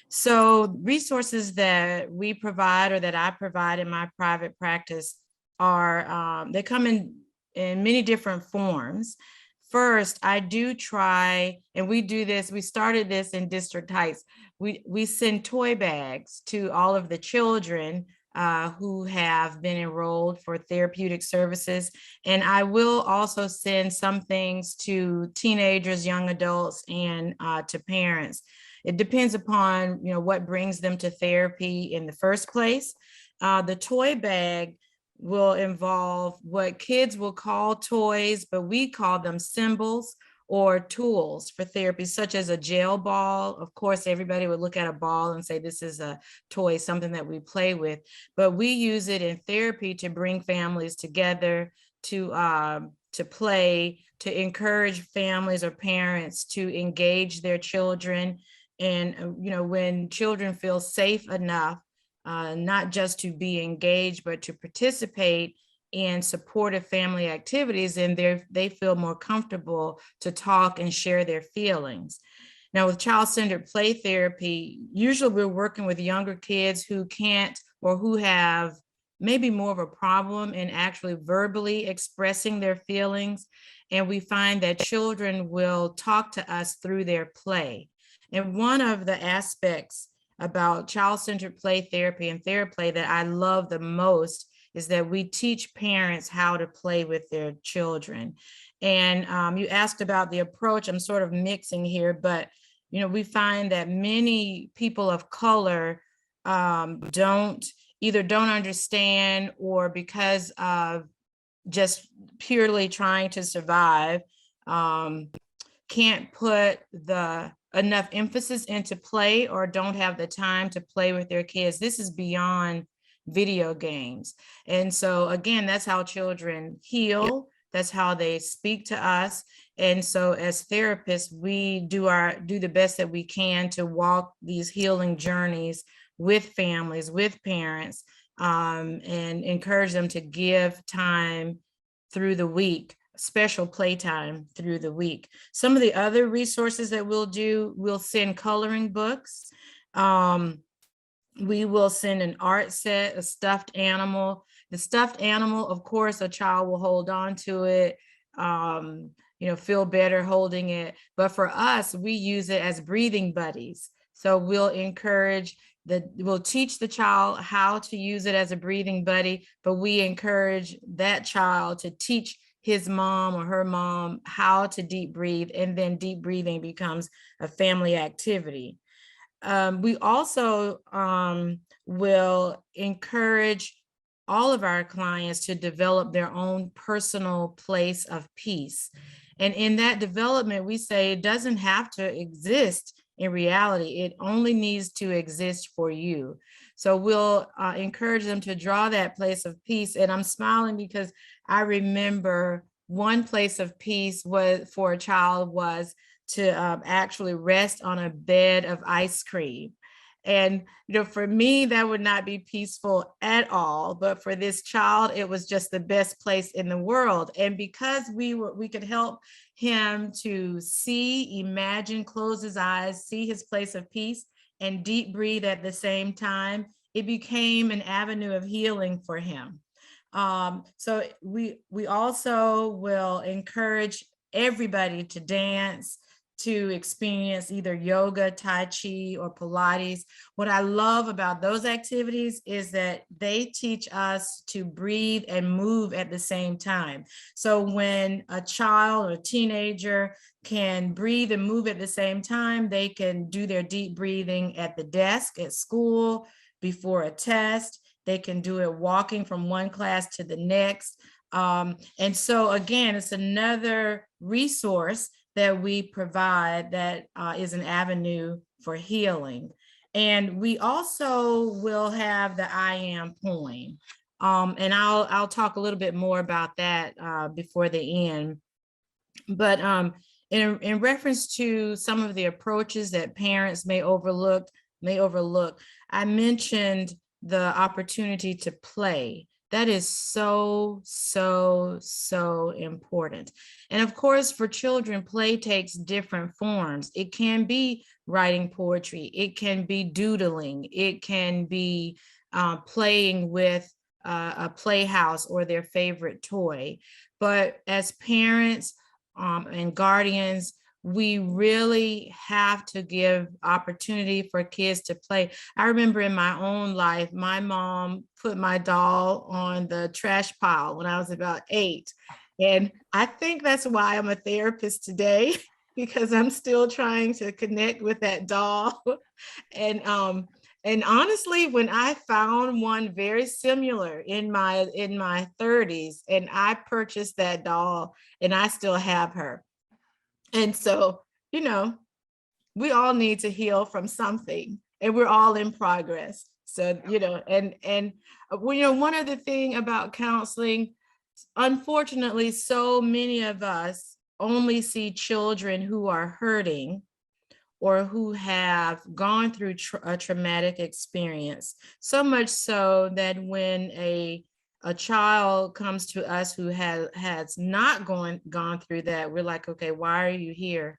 So resources that we provide or that I provide in my private practice are, they come in many different forms. First, I do try, and we do this, we started this in District Heights. We send toy bags to all of the children who have been enrolled for therapeutic services. And I will also send some things to teenagers, young adults, and to parents. It depends upon, what brings them to therapy in the first place. The toy bag will involve what kids will call toys, but we call them symbols or tools for therapy, such as a gel ball. Of course, everybody would look at a ball and say, this is a toy, something that we play with, but we use it in therapy to bring families together, to play, to encourage families or parents to engage their children. And, when children feel safe enough, not just to be engaged, but to participate in supportive family activities, and they feel more comfortable to talk and share their feelings. Now, with child-centered play therapy, usually we're working with younger kids who can't or who have maybe more of a problem in actually verbally expressing their feelings. And we find that children will talk to us through their play. And one of the aspects about child-centered play therapy and TheraPlay that I love the most is that we teach parents how to play with their children. And you asked about the approach. I'm sort of mixing here, but we find that many people of color don't understand, or because of just purely trying to survive, can't put enough emphasis into play, or don't have the time to play with their kids. This is beyond video games. And so again, that's how children heal. That's how they speak to us. And so as therapists, we do the best that we can to walk these healing journeys with families, with parents, and encourage them to give time through the week, special playtime through the week. Some of the other resources that we'll send coloring books. We will send an art set, a stuffed animal. The stuffed animal, of course, a child will hold on to it, feel better holding it. But for us, we use it as breathing buddies. So we'll teach the child how to use it as a breathing buddy, but we encourage that child to teach his mom or her mom how to deep breathe, and then deep breathing becomes a family activity. We also will encourage all of our clients to develop their own personal place of peace. And in that development, we say it doesn't have to exist in reality. It only needs to exist for you. So we'll encourage them to draw that place of peace. And I'm smiling because I remember one place of peace for a child was to actually rest on a bed of ice cream. And, for me, that would not be peaceful at all. But for this child, it was just the best place in the world. And because we could help him to see, imagine, close his eyes, see his place of peace, and deep breathe at the same time, it became an avenue of healing for him. So we also will encourage everybody to dance, to experience either yoga, Tai Chi, or Pilates. What I love about those activities is that they teach us to breathe and move at the same time. So when a child or teenager can breathe and move at the same time, they can do their deep breathing at the desk, at school, before a test. They can do it walking from one class to the next. And so again, it's another resource that we provide that is an avenue for healing. And we also will have the I Am poem. And I'll talk a little bit more about that before the end. But in reference to some of the approaches that parents may overlook, I mentioned the opportunity to play. That is so, so, so important. And of course, for children, play takes different forms. It can be writing poetry. It can be doodling. It can be playing with a playhouse or their favorite toy. But as parents and guardians, we really have to give opportunity for kids to play. I remember in my own life, my mom put my doll on the trash pile when I was about 8. And I think that's why I'm a therapist today, because I'm still trying to connect with that doll. And honestly, when I found one very similar in my 30s, and I purchased that doll, and I still have her. And so, you know, we all need to heal from something, and we're all in progress. So, you know, and you know, one other thing about counseling, unfortunately, so many of us only see children who are hurting or who have gone through a traumatic experience. So much so that when a child comes to us who has not gone through that, we're like, okay, why are you here?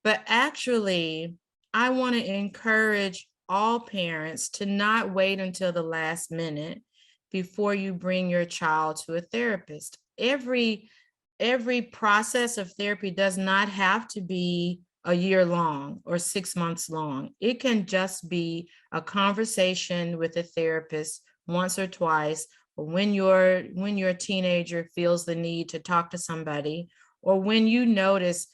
But actually, I want to encourage all parents to not wait until the last minute before you bring your child to a therapist. Every process of therapy does not have to be a year long or 6 months long. It can just be a conversation with a therapist once or twice, or when your teenager feels the need to talk to somebody, or when you notice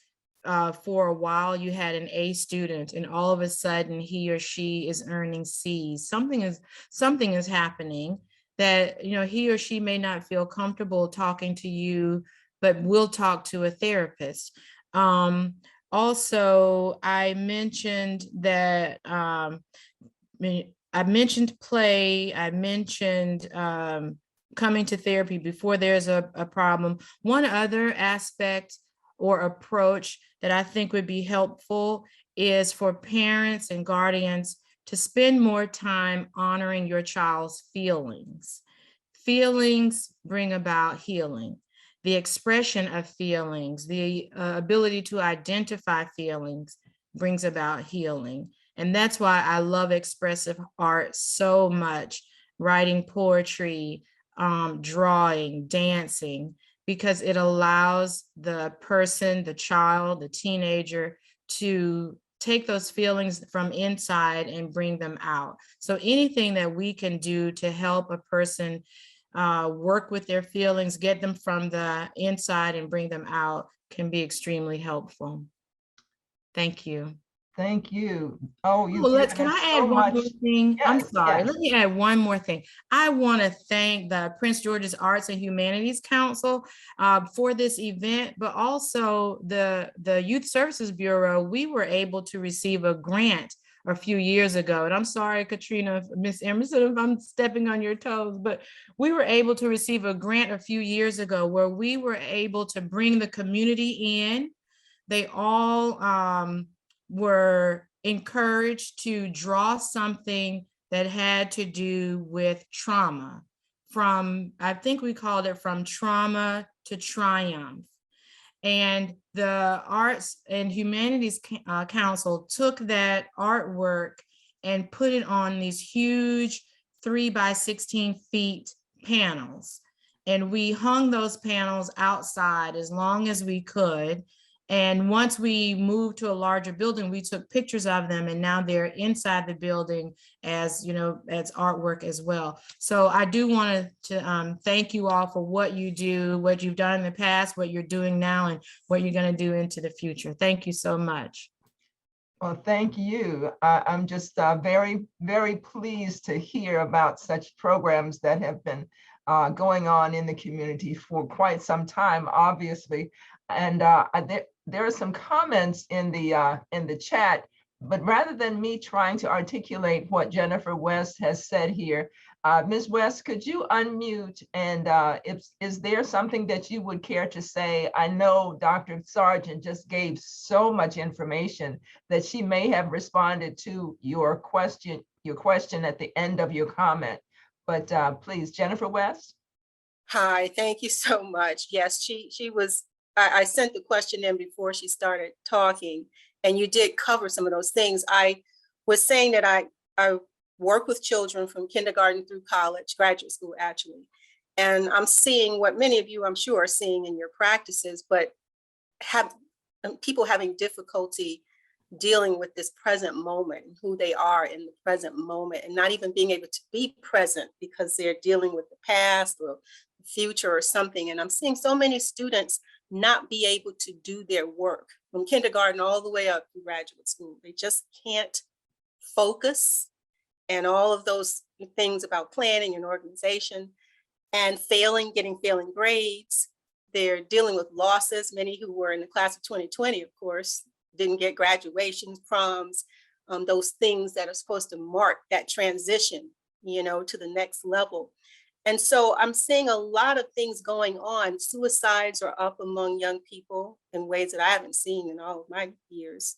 for a while you had an A student and all of a sudden he or she is earning C's. Something is happening that, you know, he or she may not feel comfortable talking to you, but will talk to a therapist. Also, I mentioned that I mentioned play, I mentioned coming to therapy before there's a problem. One other aspect or approach that I think would be helpful is for parents and guardians to spend more time honoring your child's feelings. Feelings bring about healing. The expression of feelings, the ability to identify feelings brings about healing. And that's why I love expressive art so much, writing poetry, drawing, dancing, because it allows the person, the child, the teenager to take those feelings from inside and bring them out. So anything that we can do to help a person work with their feelings, get them from the inside and bring them out can be extremely helpful. Thank you. Thank you. Oh, Can I add one more thing? Yes, I'm sorry. yes. Let me add one more thing. I want to thank the Prince George's Arts and Humanities Council for this event, but also the Youth Services Bureau. We were able to receive a grant a few years ago. And I'm sorry, Katrina, Miss Emerson, if I'm stepping on your toes, but we were able to receive a grant a few years ago where we were able to bring the community in. They all were encouraged to draw something that had to do with trauma, I think we called it From Trauma to Triumph. And the Arts and Humanities Council took that artwork and put it on these huge 3 by 16 feet panels. And we hung those panels outside as long as we could. And once we moved to a larger building, we took pictures of them, and now they're inside the building as, you know, as artwork as well. So I do want to thank you all for what you do, what you've done in the past, what you're doing now, and what you're going to do into the future. Thank you so much. Well, thank you. I'm just very, very pleased to hear about such programs that have been going on in the community for quite some time, obviously. And there are some comments in the chat, but rather than me trying to articulate what Jennifer West has said here, Ms. West, could you unmute, and is there something that you would care to say? I know Dr. Sargent just gave so much information that she may have responded to your question at the end of your comment, but please, Jennifer West. Hi, thank you so much. Yes, she was, I sent the question in before she started talking, and you did cover some of those things. I was saying that I work with children from kindergarten through college, graduate school actually. And I'm seeing what many of you I'm sure are seeing in your practices, but people having difficulty dealing with this present moment, who they are in the present moment, and not even being able to be present because they're dealing with the past or the future or something. And I'm seeing so many students not be able to do their work from kindergarten all the way up to graduate school. They just can't focus, and all of those things about planning and organization, and getting failing grades. They're dealing with losses. Many who were in the class of 2020, of course, didn't get graduations, proms, those things that are supposed to mark that transition, you know, to the next level. And so I'm seeing a lot of things going on. Suicides are up among young people in ways that I haven't seen in all of my years.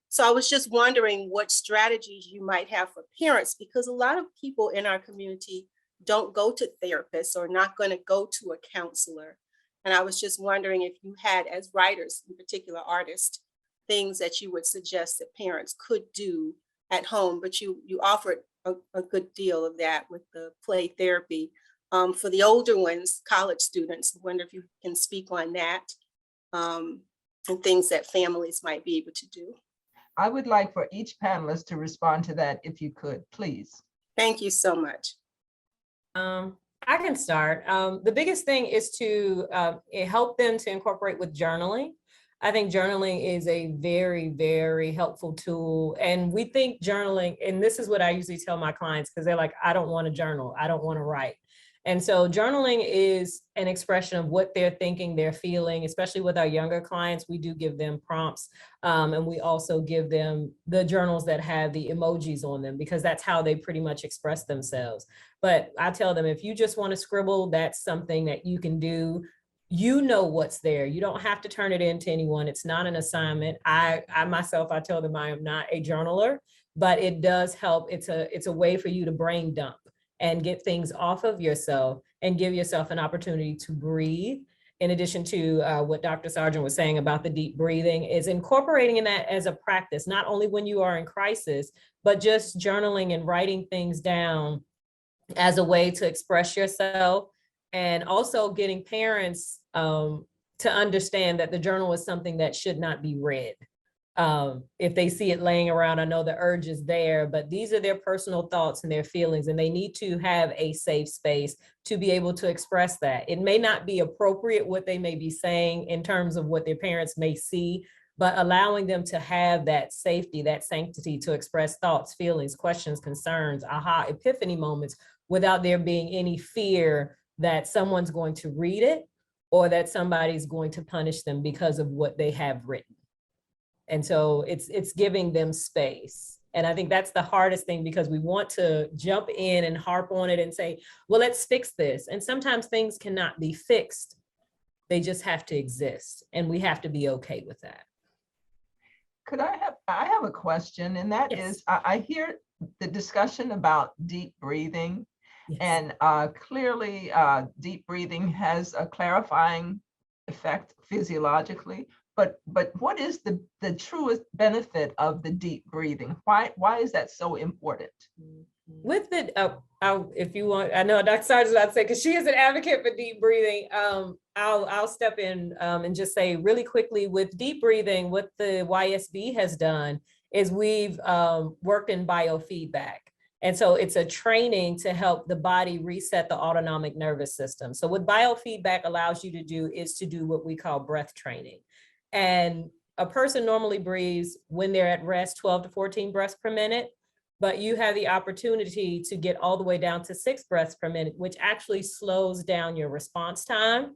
So I was just wondering what strategies you might have for parents, because a lot of people in our community don't go to therapists or not going to go to a counselor. And I was just wondering if you had, as writers, in particular artists, things that you would suggest that parents could do at home, but you offered a good deal of that with the play therapy. For the older ones, college students, I wonder if you can speak on that, and things that families might be able to do. I would like for each panelist to respond to that, if you could, please. Thank you so much. I can start. The biggest thing is to help them to incorporate with journaling. I think journaling is a very, very helpful tool. And we think journaling, and this is what I usually tell my clients, because they're like, I don't want to journal, I don't want to write. And so journaling is an expression of what they're thinking, they're feeling, especially with our younger clients. We do give them prompts, and we also give them the journals that have the emojis on them, because that's how they pretty much express themselves. But I tell them, if you just want to scribble, that's something that you can do. You know what's there. You don't have to turn it in to anyone. It's not an assignment. I myself, I tell them I am not a journaler, but it does help. It's a way for you to brain dump and get things off of yourself and give yourself an opportunity to breathe. In addition to what Dr. Sargent was saying about the deep breathing, is incorporating in that as a practice, not only when you are in crisis, but just journaling and writing things down as a way to express yourself. And also getting parents to understand that the journal is something that should not be read. If they see it laying around, I know the urge is there, but these are their personal thoughts and their feelings, and they need to have a safe space to be able to express that. It may not be appropriate what they may be saying in terms of what their parents may see, but allowing them to have that safety, that sanctity to express thoughts, feelings, questions, concerns, aha, epiphany moments, without there being any fear that someone's going to read it or that somebody's going to punish them because of what they have written. And so it's giving them space. And I think that's the hardest thing, because we want to jump in and harp on it and say, well, let's fix this. And sometimes things cannot be fixed. They just have to exist. And we have to be okay with that. Could I have a question, and that Yes. is, I hear the discussion about deep breathing. Yes. And clearly, deep breathing has a clarifying effect physiologically. But what is the truest benefit of the deep breathing? Why is that so important? With the, if you want, I know Dr. Sarge is about to say, because she is an advocate for deep breathing. I'll step in and just say really quickly with deep breathing, what the YSB has done is we've worked in biofeedback. And so it's a training to help the body reset the autonomic nervous system. So what biofeedback allows you to do is to do what we call breath training. And a person normally breathes when they're at rest 12 to 14 breaths per minute, but you have the opportunity to get all the way down to 6 breaths per minute, which actually slows down your response time.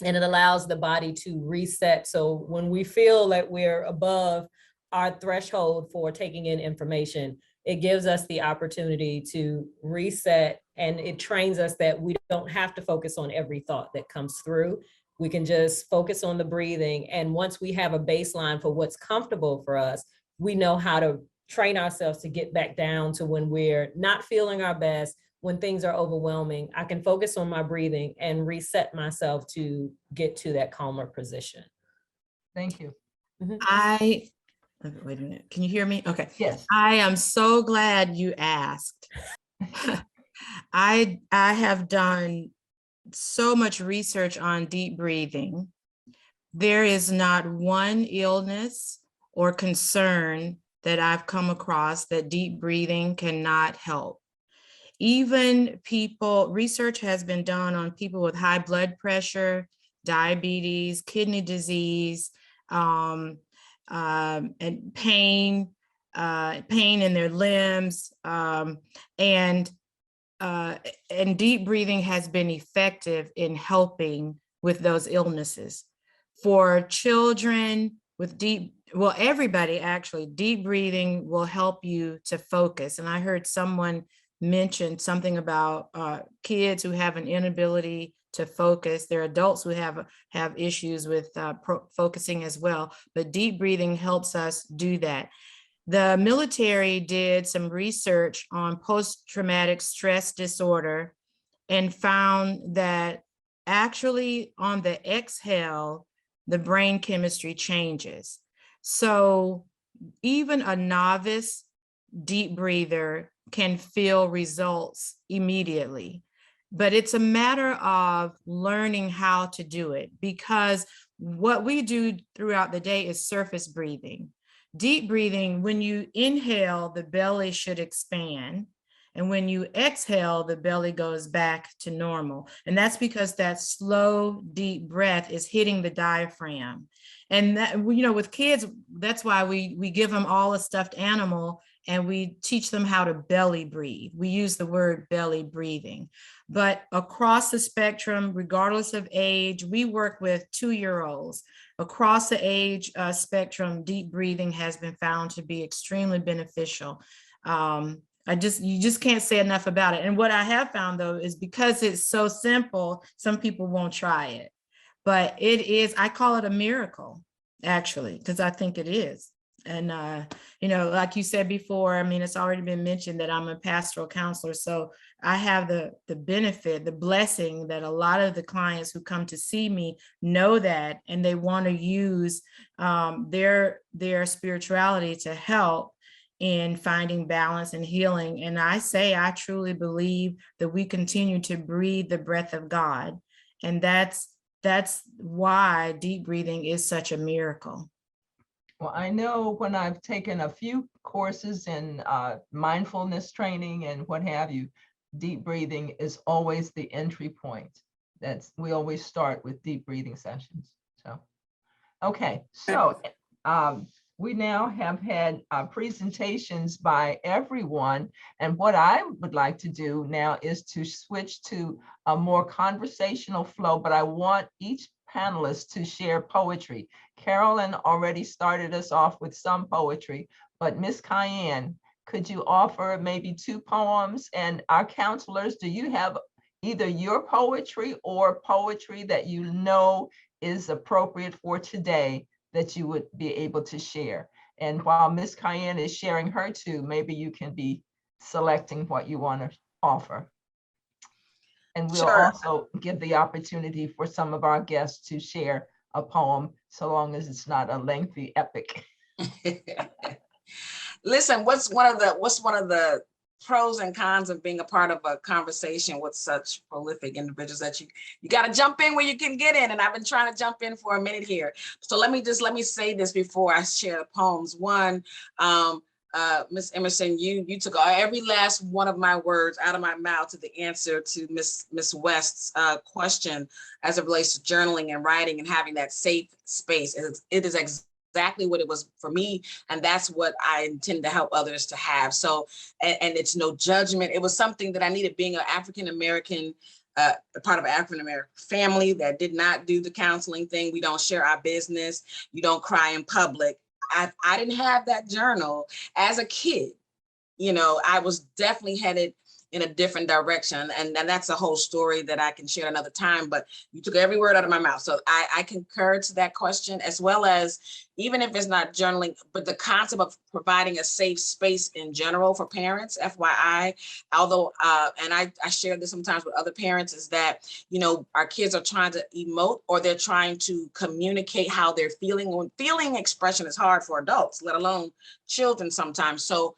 And it allows the body to reset. So when we feel that we're above our threshold for taking in information, it gives us the opportunity to reset, and it trains us that we don't have to focus on every thought that comes through. We can just focus on the breathing. And once we have a baseline for what's comfortable for us, we know how to train ourselves to get back down to when we're not feeling our best, when things are overwhelming. I can focus on my breathing and reset myself to get to that calmer position. Thank you. Wait a minute. Can you hear me? Okay. Yes. I am so glad you asked. I have done so much research on deep breathing. There is not one illness or concern that I've come across that deep breathing cannot help. Even people, research has been done on people with high blood pressure, diabetes, kidney disease, and pain in their limbs, and deep breathing has been effective in helping with those illnesses. For children with everybody actually, deep breathing will help you to focus. And I heard someone mention something about kids who have an inability to focus. There are adults who have issues with focusing as well, but deep breathing helps us do that. The military did some research on post-traumatic stress disorder and found that actually on the exhale, the brain chemistry changes. So even a novice deep breather can feel results immediately, but it's a matter of learning how to do it, because what we do throughout the day is surface breathing. Deep breathing, when you inhale, the belly should expand. And when you exhale, the belly goes back to normal. And that's because that slow, deep breath is hitting the diaphragm. And that, with kids, that's why we give them all a stuffed animal and we teach them how to belly breathe. We use the word belly breathing. But across the spectrum, regardless of age, we work with 2-year-olds. Across the age spectrum, deep breathing has been found to be extremely beneficial. You just can't say enough about it. And what I have found, though, is because it's so simple, some people won't try it. But it is, I call it a miracle, actually, because I think it is. And, like you said before, I mean, it's already been mentioned that I'm a pastoral counselor. So I have the benefit, the blessing that a lot of the clients who come to see me know that, and they want to use their spirituality to help in finding balance and healing. And I truly believe that we continue to breathe the breath of God. And that's why deep breathing is such a miracle. Well, I know when I've taken a few courses in mindfulness training and what have you, deep breathing is always the entry point. We always start with deep breathing sessions. So, okay, so we now have had presentations by everyone. And what I would like to do now is to switch to a more conversational flow, but I want each panelist to share poetry. Carolyn already started us off with some poetry, but Miss Cayenne, could you offer maybe 2 poems? And our counselors, do you have either your poetry or poetry that you know is appropriate for today that you would be able to share? And while Miss Cayenne is sharing her 2, maybe you can be selecting what you want to offer. And we'll also give the opportunity for some of our guests to share a poem, so long as it's not a lengthy epic. Listen, what's one of the pros and cons of being a part of a conversation with such prolific individuals that you got to jump in where you can get in. And I've been trying to jump in for a minute here. So let me say this before I share the poems. One, Miss Emerson, you took every last one of my words out of my mouth to the answer to Miss West's question as it relates to journaling and writing and having that safe space. It is exactly what it was for me, and that's what I intend to help others to have. So, and it's no judgment. It was something that I needed, being an African-American, a part of an African-American family that did not do the counseling thing. We don't share our business. You don't cry in public. I didn't have that journal as a kid. You know, I was definitely headed in a different direction. And that's a whole story that I can share another time, but you took every word out of my mouth. So I concur to that question, as well as, even if it's not journaling, but the concept of providing a safe space in general for parents, FYI, although, and I share this sometimes with other parents, is that, you know, our kids are trying to emote, or they're trying to communicate how they're feeling. When feeling expression is hard for adults, let alone children sometimes. So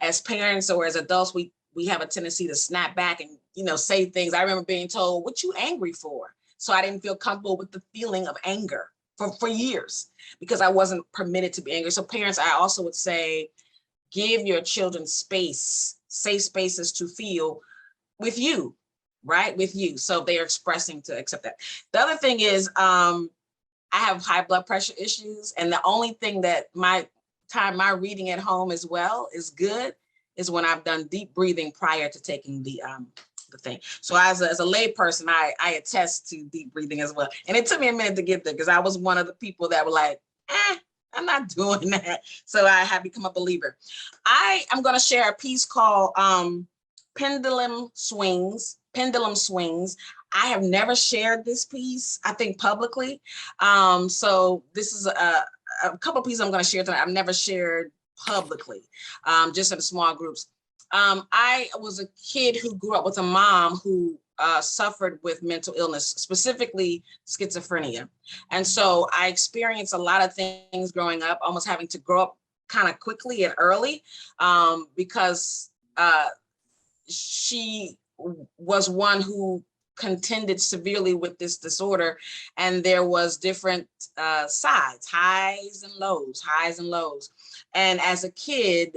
as parents or as adults, we have a tendency to snap back and, you know, say things. I remember being told, "What you angry for?" So I didn't feel comfortable with the feeling of anger for years, because I wasn't permitted to be angry. So parents, I also would say, give your children space, safe spaces to feel with you, right? With you. So they're expressing, to accept that. The other thing is, I have high blood pressure issues. And the only thing that my reading at home as well is good is when I've done deep breathing prior to taking the thing. So as a lay person, I attest to deep breathing as well. And it took me a minute to get there, because I was one of the people that were like, I'm not doing that. So I have become a believer. I am going to share a piece called Pendulum Swings. Pendulum Swings. I have never shared this piece, I think, publicly. So this is a couple of pieces I'm going to share tonight. I've never shared publicly, just in small groups. I was a kid who grew up with a mom who suffered with mental illness, specifically schizophrenia. And so I experienced a lot of things growing up, almost having to grow up kind of quickly and early, because she was one who contended severely with this disorder, and there was different sides, highs and lows. And as a kid,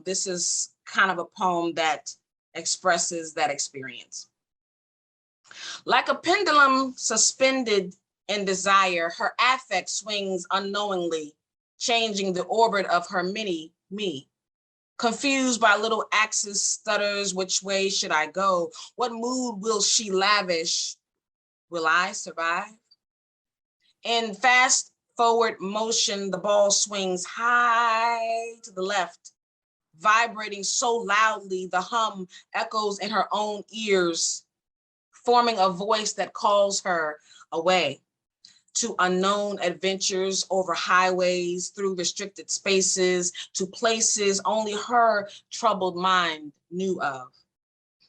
this is kind of a poem that expresses that experience. Like a pendulum suspended in desire, her affect swings unknowingly, changing the orbit of her mini me. Confused by little axis stutters, which way should I go? What mood will she lavish? Will I survive? In fast forward motion, the ball swings high to the left, vibrating so loudly, the hum echoes in her own ears, forming a voice that calls her away to unknown adventures over highways, through restricted spaces, to places only her troubled mind knew of.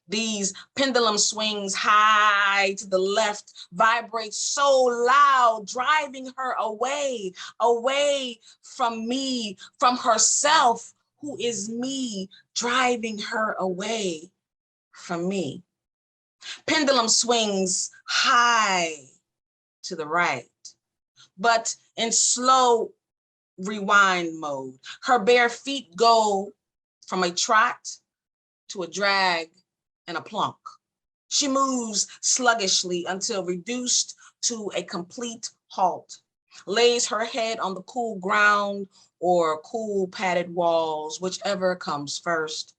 These pendulum swings high to the left, vibrate so loud, driving her away, away from me, from herself, who is me, driving her away from me. Pendulum swings high to the right, but in slow rewind mode. Her bare feet go from a trot to a drag and a plunk. She moves sluggishly until reduced to a complete halt, lays her head on the cool ground or cool padded walls, whichever comes first.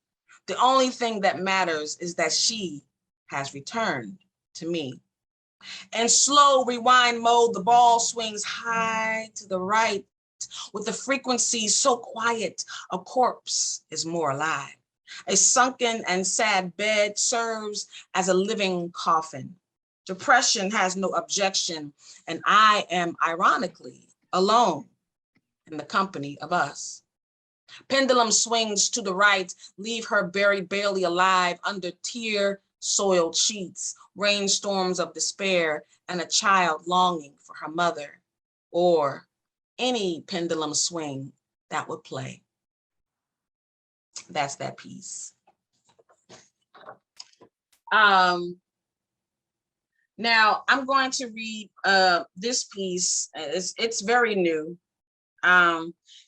The only thing that matters is that she has returned to me. In slow rewind mode, the ball swings high to the right with the frequency so quiet, a corpse is more alive. A sunken and sad bed serves as a living coffin. Depression has no objection, and I am ironically alone in the company of us. Pendulum swings to the right, leave her buried barely alive under tear-soiled sheets, rainstorms of despair, and a child longing for her mother, or any pendulum swing that would play. That's that piece. Now I'm going to read this piece. It's very new.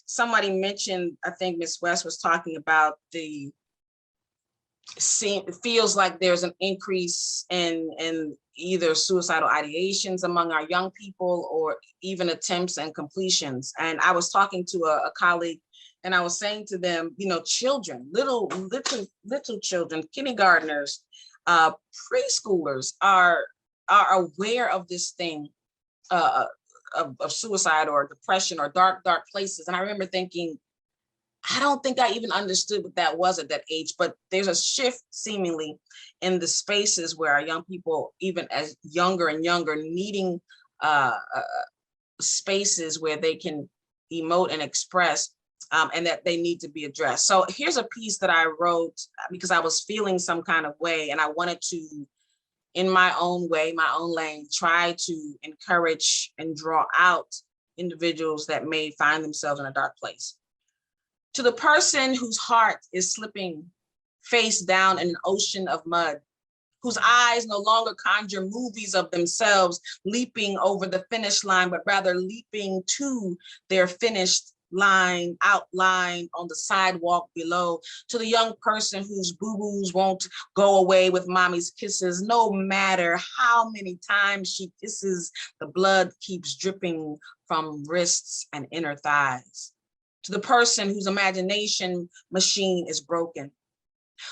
Somebody mentioned, I think Ms. West was talking about it feels like there's an increase in either suicidal ideations among our young people or even attempts and completions. And I was talking to a colleague, and I was saying to them, children, little children, kindergartners, preschoolers are aware of this thing of suicide or depression or dark places. And I remember thinking, I don't think I even understood what that was at that age, but there's a shift seemingly in the spaces where our young people, even as younger and younger, needing spaces where they can emote and express, and that they need to be addressed. So here's a piece that I wrote because I was feeling some kind of way, and I wanted to, in my own way, my own lane, try to encourage and draw out individuals that may find themselves in a dark place. To the person whose heart is slipping face down in an ocean of mud, whose eyes no longer conjure movies of themselves leaping over the finish line, but rather leaping to their finished line, outline on the sidewalk below. To the young person whose boo-boos won't go away with mommy's kisses, no matter how many times she kisses, the blood keeps dripping from wrists and inner thighs. To the person whose imagination machine is broken,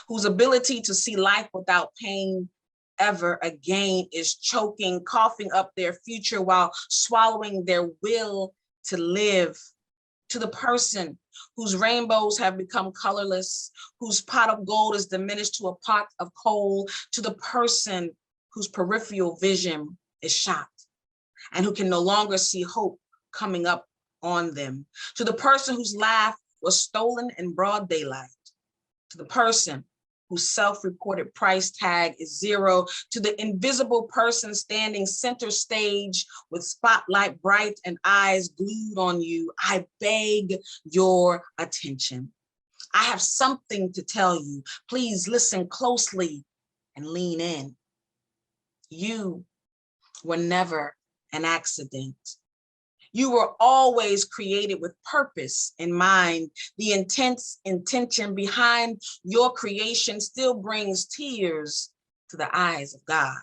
whose ability to see life without pain ever again is choking, coughing up their future while swallowing their will to live. To the person whose rainbows have become colorless, whose pot of gold is diminished to a pot of coal. To the person whose peripheral vision is shot and who can no longer see hope coming up on them. To the person whose laugh was stolen in broad daylight. To the person whose self-reported price tag is zero. To the invisible person standing center stage with spotlight bright and eyes glued on you, I beg your attention. I have something to tell you. Please listen closely and lean in. You were never an accident. You were always created with purpose in mind. The intense intention behind your creation still brings tears to the eyes of God.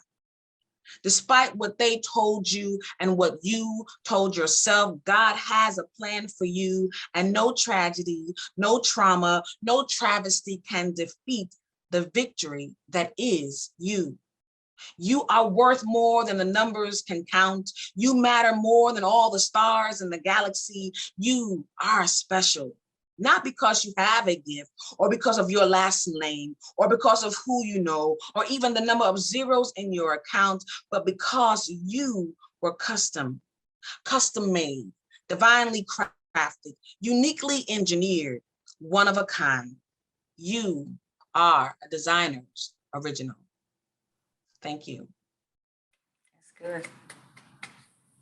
Despite what they told you and what you told yourself, God has a plan for you, and no tragedy, no trauma, no travesty can defeat the victory that is you. You are worth more than the numbers can count. You matter more than all the stars in the galaxy. You are special, not because you have a gift or because of your last name or because of who you know or even the number of zeros in your account, but because you were custom made, divinely crafted, uniquely engineered, one of a kind. You are a designer's original. Thank you. That's good.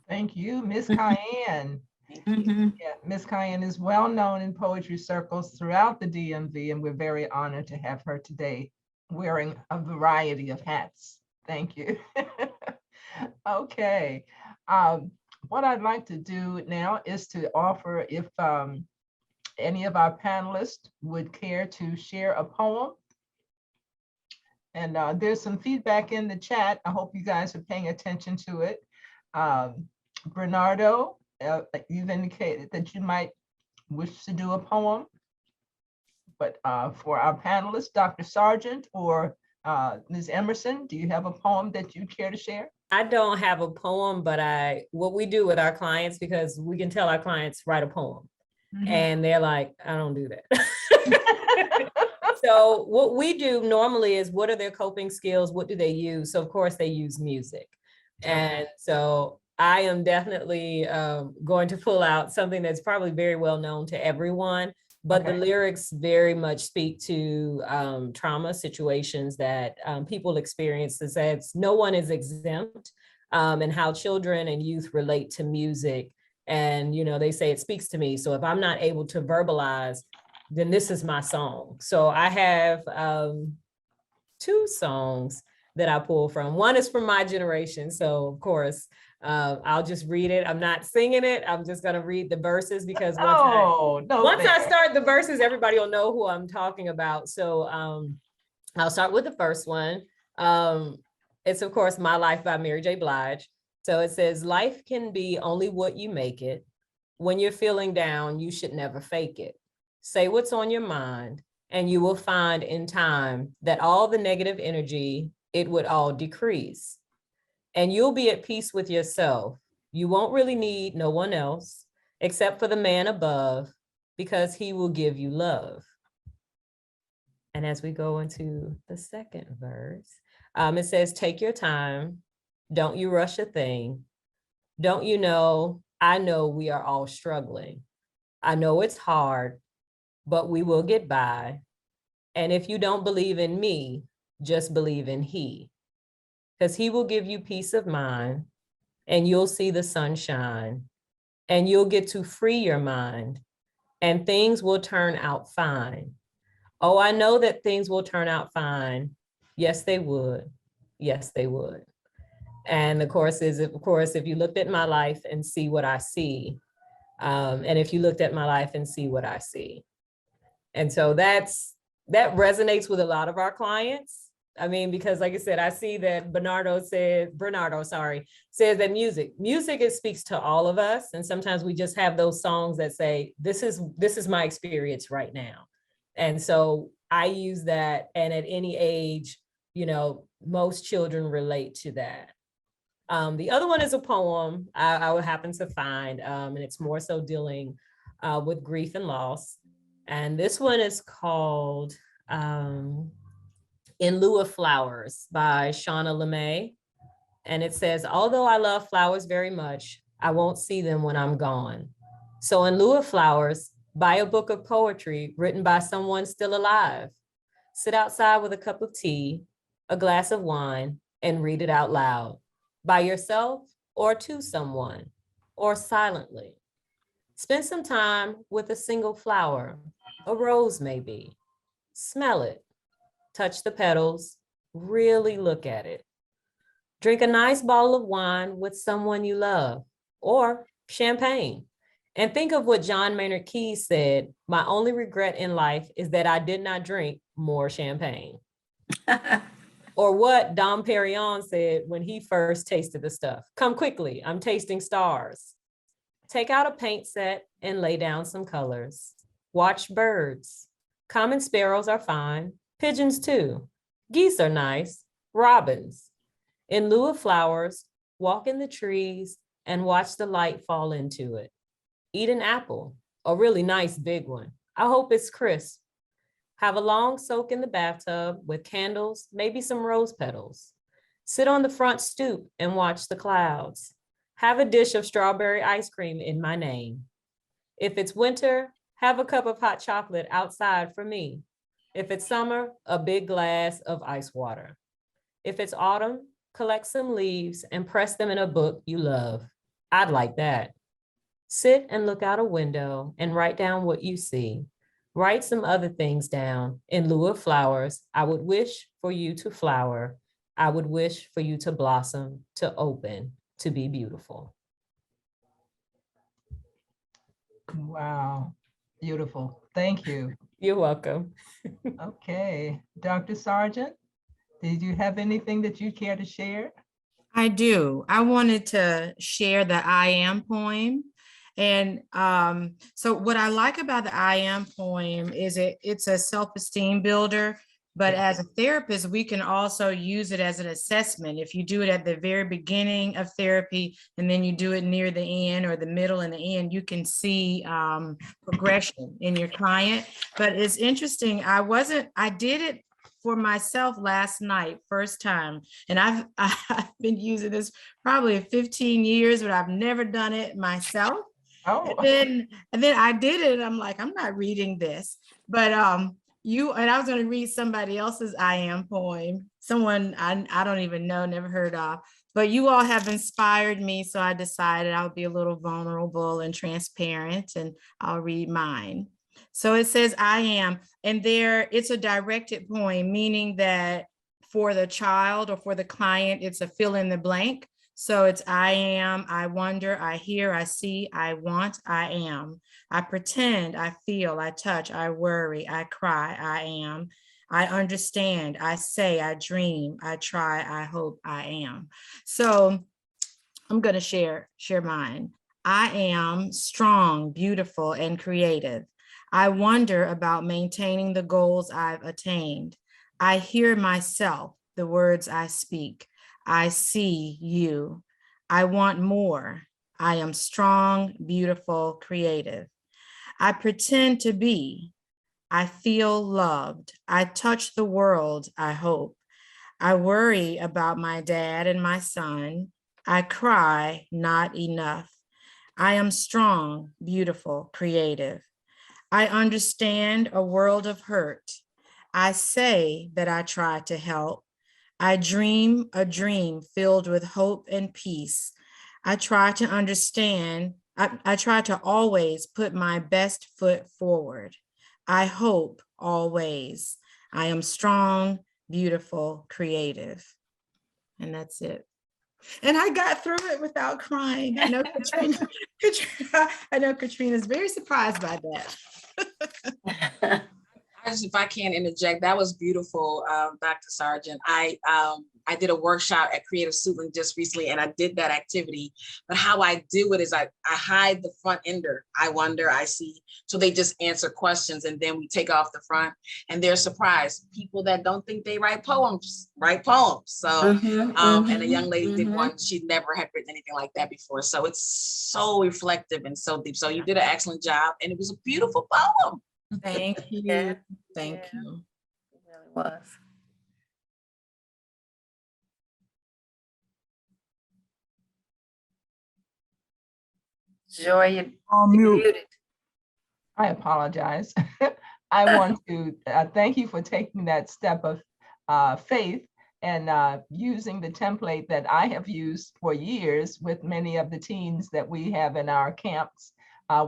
Thank you, Miss Cayenne. Mhm. Yeah, Miss Cayenne is well known in poetry circles throughout the DMV, and we're very honored to have her today wearing a variety of hats. Thank you. Okay. What I'd like to do now is to offer if any of our panelists would care to share a poem. And there's some feedback in the chat. I hope you guys are paying attention to it. Bernardo, you've indicated that you might wish to do a poem. But for our panelists, Dr. Sargent or Ms. Emerson, do you have a poem that you care to share? I don't have a poem, but what we do with our clients, because we can tell our clients write a poem, and they're like, I don't do that. So what we do normally is, what are their coping skills? What do they use? So of course they use music. And so I am definitely going to pull out something that's probably very well known to everyone, but the lyrics very much speak to trauma situations that people experience. As no one is exempt, and how children and youth relate to music. And, they say it speaks to me. So if I'm not able to verbalize, then this is my song. So I have 2 songs. that I pull from. One is from my generation. So of course, I'll just read it. I'm not singing it. I'm just going to read the verses because once I start the verses, everybody will know who I'm talking about. So I'll start with the first one. It's of course My Life by Mary J. Blige. So it says, life can be only what you make it. When you're feeling down, you should never fake it. Say what's on your mind, and you will find in time that all the negative energy, it would all decrease. And you'll be at peace with yourself. You won't really need no one else except for the man above, because he will give you love. And as we go into the second verse, it says, take your time. Don't you rush a thing. Don't you know, I know we are all struggling. I know it's hard, but we will get by. And if you don't believe in me, just believe in he. Because he will give you peace of mind, and you'll see the sunshine, and you'll get to free your mind, and things will turn out fine. Oh, I know that things will turn out fine. Yes, they would. Yes, they would. And the chorus is, of course, if you looked at my life and see what I see, and if you looked at my life and see what I see. And so that resonates with a lot of our clients. I mean, because like I said, I see that Bernardo says that music, it speaks to all of us. And sometimes we just have those songs that say, this is my experience right now. And so I use that, and at any age, you know, most children relate to that. The other one is a poem I would happen to find, and it's more so dealing with grief and loss. And this one is called In Lieu of Flowers by Shauna LeMay. And it says, although I love flowers very much, I won't see them when I'm gone. So in lieu of flowers, buy a book of poetry written by someone still alive. Sit outside with a cup of tea, a glass of wine, and read it out loud, by yourself or to someone, or silently. Spend some time with a single flower, a rose maybe. Smell it, touch the petals, really look at it. Drink a nice bottle of wine with someone you love, or champagne. And think of what John Maynard Keynes said, my only regret in life is that I did not drink more champagne. Or what Dom Perignon said when he first tasted the stuff. Come quickly, I'm tasting stars. Take out a paint set and lay down some colors. Watch birds. Common sparrows are fine, pigeons too. Geese are nice, robins. In lieu of flowers, walk in the trees and watch the light fall into it. Eat an apple, a really nice big one. I hope it's crisp. Have a long soak in the bathtub with candles, maybe some rose petals. Sit on the front stoop and watch the clouds. Have a dish of strawberry ice cream in my name. If it's winter, have a cup of hot chocolate outside for me. If it's summer, a big glass of ice water. If it's autumn, collect some leaves and press them in a book you love. I'd like that. Sit and look out a window and write down what you see. Write some other things down. In lieu of flowers, I would wish for you to flower. I would wish for you to blossom, to open, to be beautiful. Wow, beautiful. Thank you. You're welcome. Okay, Dr. Sargent, did you have anything that you care to share? I do. I wanted to share the I Am poem. And so what I like about the I Am poem is it's a self-esteem builder, but as a therapist, we can also use it as an assessment. If you do it at the very beginning of therapy, and then you do it near the end or the middle and the end, you can see progression in your client. But it's interesting, I did it for myself last night, first time. And I've been using this probably 15 years, but I've never done it myself. Oh. And then I did it. And I'm like, I'm not reading this, but I was going to read somebody else's I Am poem. Someone I don't even know, never heard of, but you all have inspired me. So I decided I'll be a little vulnerable and transparent, and I'll read mine. So it says, I am, and it's a directed poem, meaning that for the child or for the client, it's a fill in the blank. So it's I am, I wonder, I hear, I see, I want, I am. I pretend, I feel, I touch, I worry, I cry, I am. I understand, I say, I dream, I try, I hope, I am. So I'm going to share mine. I am strong, beautiful, and creative. I wonder about maintaining the goals I've attained. I hear myself, the words I speak. I see you. I want more. I am strong, beautiful, creative. I pretend to be. I feel loved. I touch the world, I hope. I worry about my dad and my son. I cry, not enough. I am strong, beautiful, creative. I understand a world of hurt. I say that I try to help. I dream a dream filled with hope and peace. I try to understand. I try to always put my best foot forward. I hope always. I am strong, beautiful, creative. And that's it. And I got through it without crying. I know Katrina's very surprised by that. If I can interject, that was beautiful, Dr. Sargent. I did a workshop at Creative Soothing just recently, and I did that activity. But how I do it is I hide the front ender. I wonder, I see. So they just answer questions, and then we take off the front, and they're surprised. People that don't think they write poems, write poems. So, and a young lady did one. She never had written anything like that before. So it's so reflective and so deep. So you did an excellent job, and it was a beautiful poem. Thank you. Yeah. Thank you. It really was. Joy, you're muted. I apologize. I want to thank you for taking that step of faith and using the template that I have used for years with many of the teens that we have in our camps,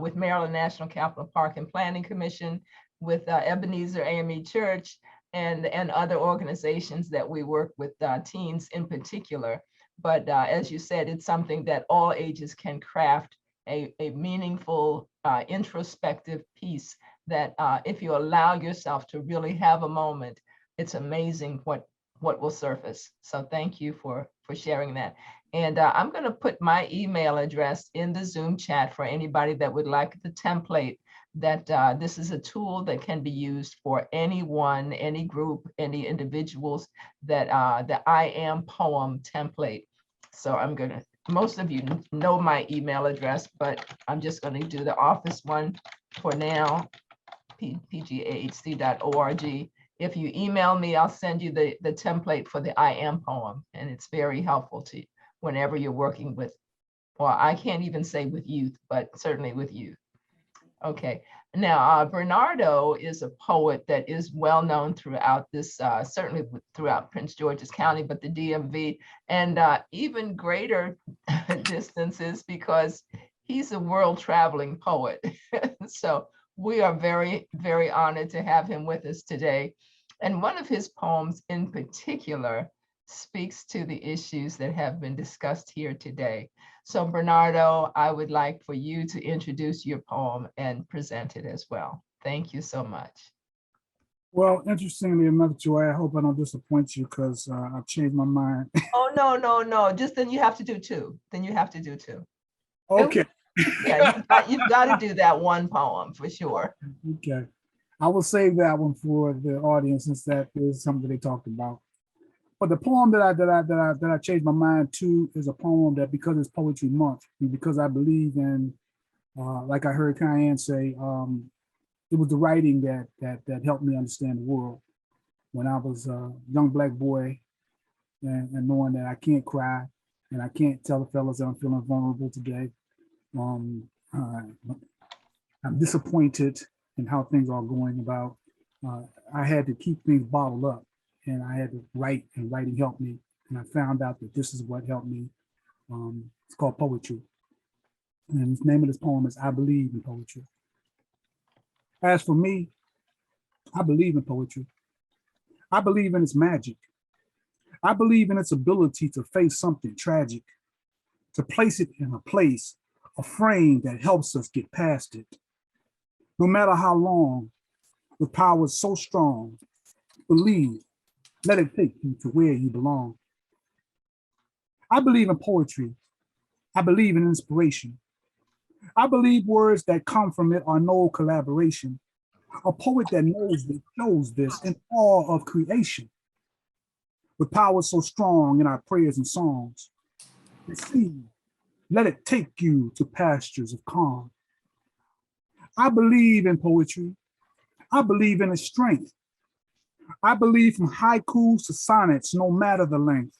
with Maryland National Capital Park and Planning Commission, with Ebenezer AME Church, and other organizations that we work with teens in particular. But as you said, it's something that all ages can craft a meaningful, introspective piece that if you allow yourself to really have a moment, it's amazing what will surface. So thank you for sharing that. And I'm going to put my email address in the Zoom chat for anybody that would like the template, that this is a tool that can be used for anyone, any group, any individuals, that the I Am poem template. So I'm going to, most of you know my email address, but I'm just going to do the office one for now, pgahc.org. If you email me, I'll send you the template for the I Am poem, and it's very helpful to you whenever you're working with, well, I can't even say with youth, but certainly with youth. Okay, now Bernardo is a poet that is well known throughout this, certainly throughout Prince George's County, but the DMV, and even greater distances, because he's a world traveling poet. So we are very, very honored to have him with us today. And one of his poems in particular speaks to the issues that have been discussed here today. So Bernardo, I would like for you to introduce your poem and present it as well. Thank you so much. Well, interestingly enough, Joy, I hope I don't disappoint you, because I've changed my mind. Oh, no. Just then you have to do two. Then you have to do two. Okay. Yeah, you've got to do that one poem for sure. Okay. I will save that one for the audience, since that is something they talked about. But the poem that I changed my mind to is a poem that, because it's Poetry Month, and because I believe in, like I heard Cayenne say, it was the writing that helped me understand the world when I was a young Black boy, and knowing that I can't cry and I can't tell the fellas that I'm feeling vulnerable today. I'm disappointed in how things are going about. I had to keep things bottled up, and I had to write, and writing helped me. And I found out that this is what helped me. It's called poetry. And the name of this poem is I Believe in Poetry. As for me, I believe in poetry. I believe in its magic. I believe in its ability to face something tragic, to place it in a place, a frame that helps us get past it. No matter how long, with power so strong, believe, let it take you to where you belong. I believe in poetry. I believe in inspiration. I believe words that come from it are no collaboration. A poet that knows this, shows this in awe of creation. With power so strong in our prayers and songs, receive, let it take you to pastures of calm. I believe in poetry. I believe in its strength. I believe from haikus to sonnets, no matter the length.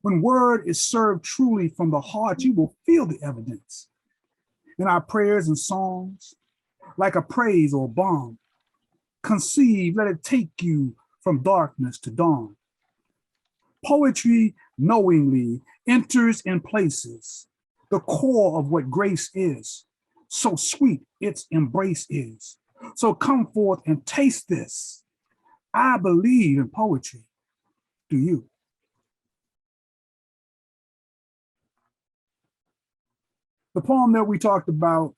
When word is served truly from the heart, you will feel the evidence. In our prayers and songs, like a praise or balm, conceive, let it take you from darkness to dawn. Poetry knowingly enters in places, the core of what grace is. So sweet its embrace is. So come forth and taste this. I believe in poetry. Do you? The poem that we talked about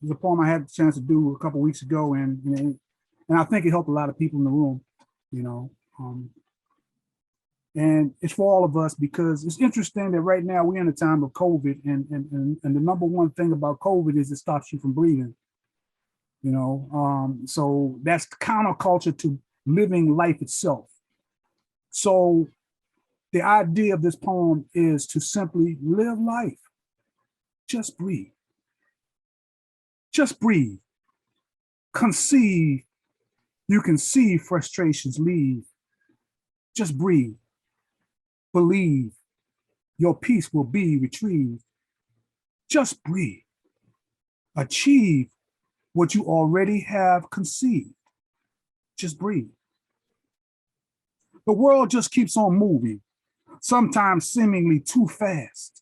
is a poem I had a chance to do a couple of weeks ago, and I think it helped a lot of people in the room, you know. And it's for all of us because it's interesting that right now we're in a time of COVID, and the number one thing about COVID is it stops you from breathing, you know. So that's counterculture to living life itself. So the idea of this poem is to simply live life. Just breathe. Just breathe. Conceive. You can see frustrations leave. Just breathe. Believe. Your peace will be retrieved. Just breathe. Achieve what you already have conceived. Just breathe. The world just keeps on moving, sometimes seemingly too fast.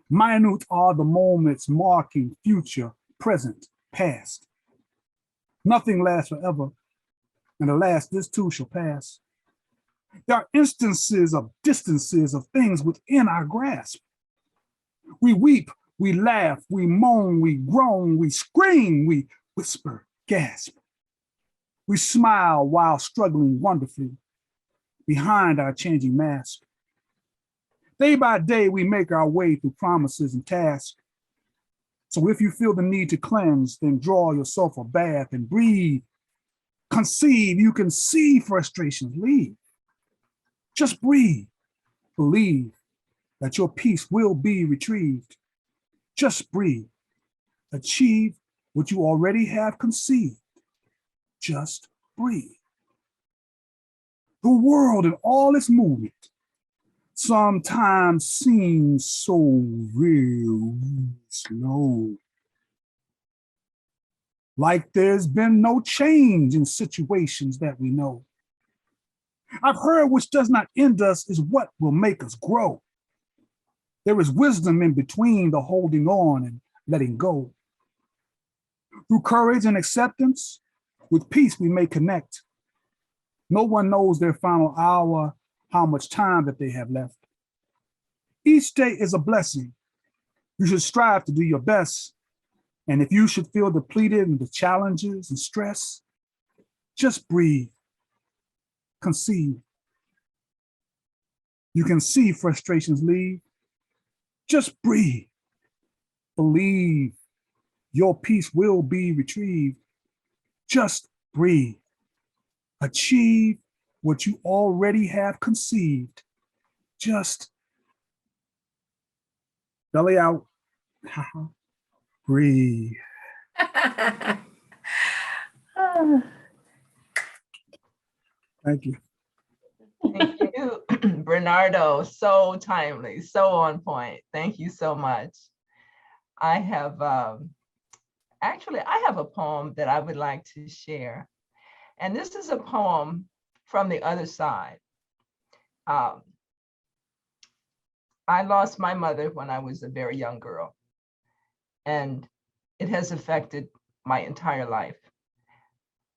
Minute are the moments marking future, present, past. Nothing lasts forever, and alas, this too shall pass. There are instances of distances of things within our grasp. We weep, we laugh, we moan, we groan, we scream, we whisper, gasp. We smile while struggling wonderfully behind our changing mask. Day by day, we make our way through promises and tasks. So if you feel the need to cleanse, then draw yourself a bath and breathe. Conceive, you can see frustrations leave. Just breathe. Believe that your peace will be retrieved. Just breathe. Achieve what you already have conceived. Just breathe. The world and all its movement sometimes seems so real slow. Like there's been no change in situations that we know. I've heard which does not end us is what will make us grow. There is wisdom in between the holding on and letting go. Through courage and acceptance, with peace we may connect. No one knows their final hour, how much time that they have left. Each day is a blessing. You should strive to do your best. And if you should feel depleted in the challenges and stress, just breathe. Conceive. You can see frustrations leave. Just breathe. Believe your peace will be retrieved. Just breathe. Achieve what you already have conceived. Just belly out. Breathe. Thank you. Thank you, Bernardo. So timely, so on point. Thank you so much. I have actually, I have a poem that I would like to share. And this is a poem from the other side. I lost my mother when I was a very young girl, and it has affected my entire life.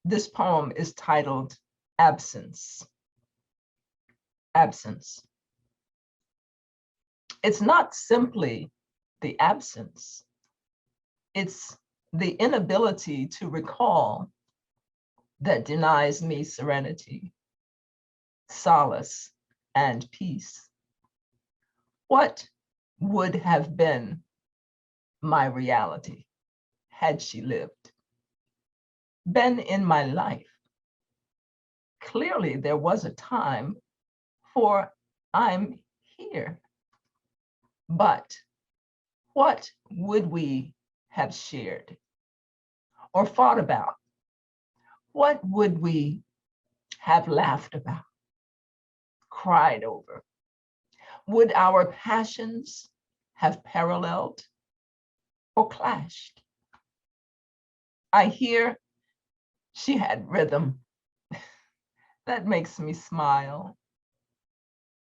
This poem is titled Absence. absence. It's not simply the absence. It's the inability to recall that denies me serenity, solace, and peace. What would have been my reality had she lived, been in my life? Clearly, there was a time for I'm here. But what would we have shared or fought about? What would we have laughed about, cried over? Would our passions have paralleled or clashed? I hear she had rhythm. That makes me smile.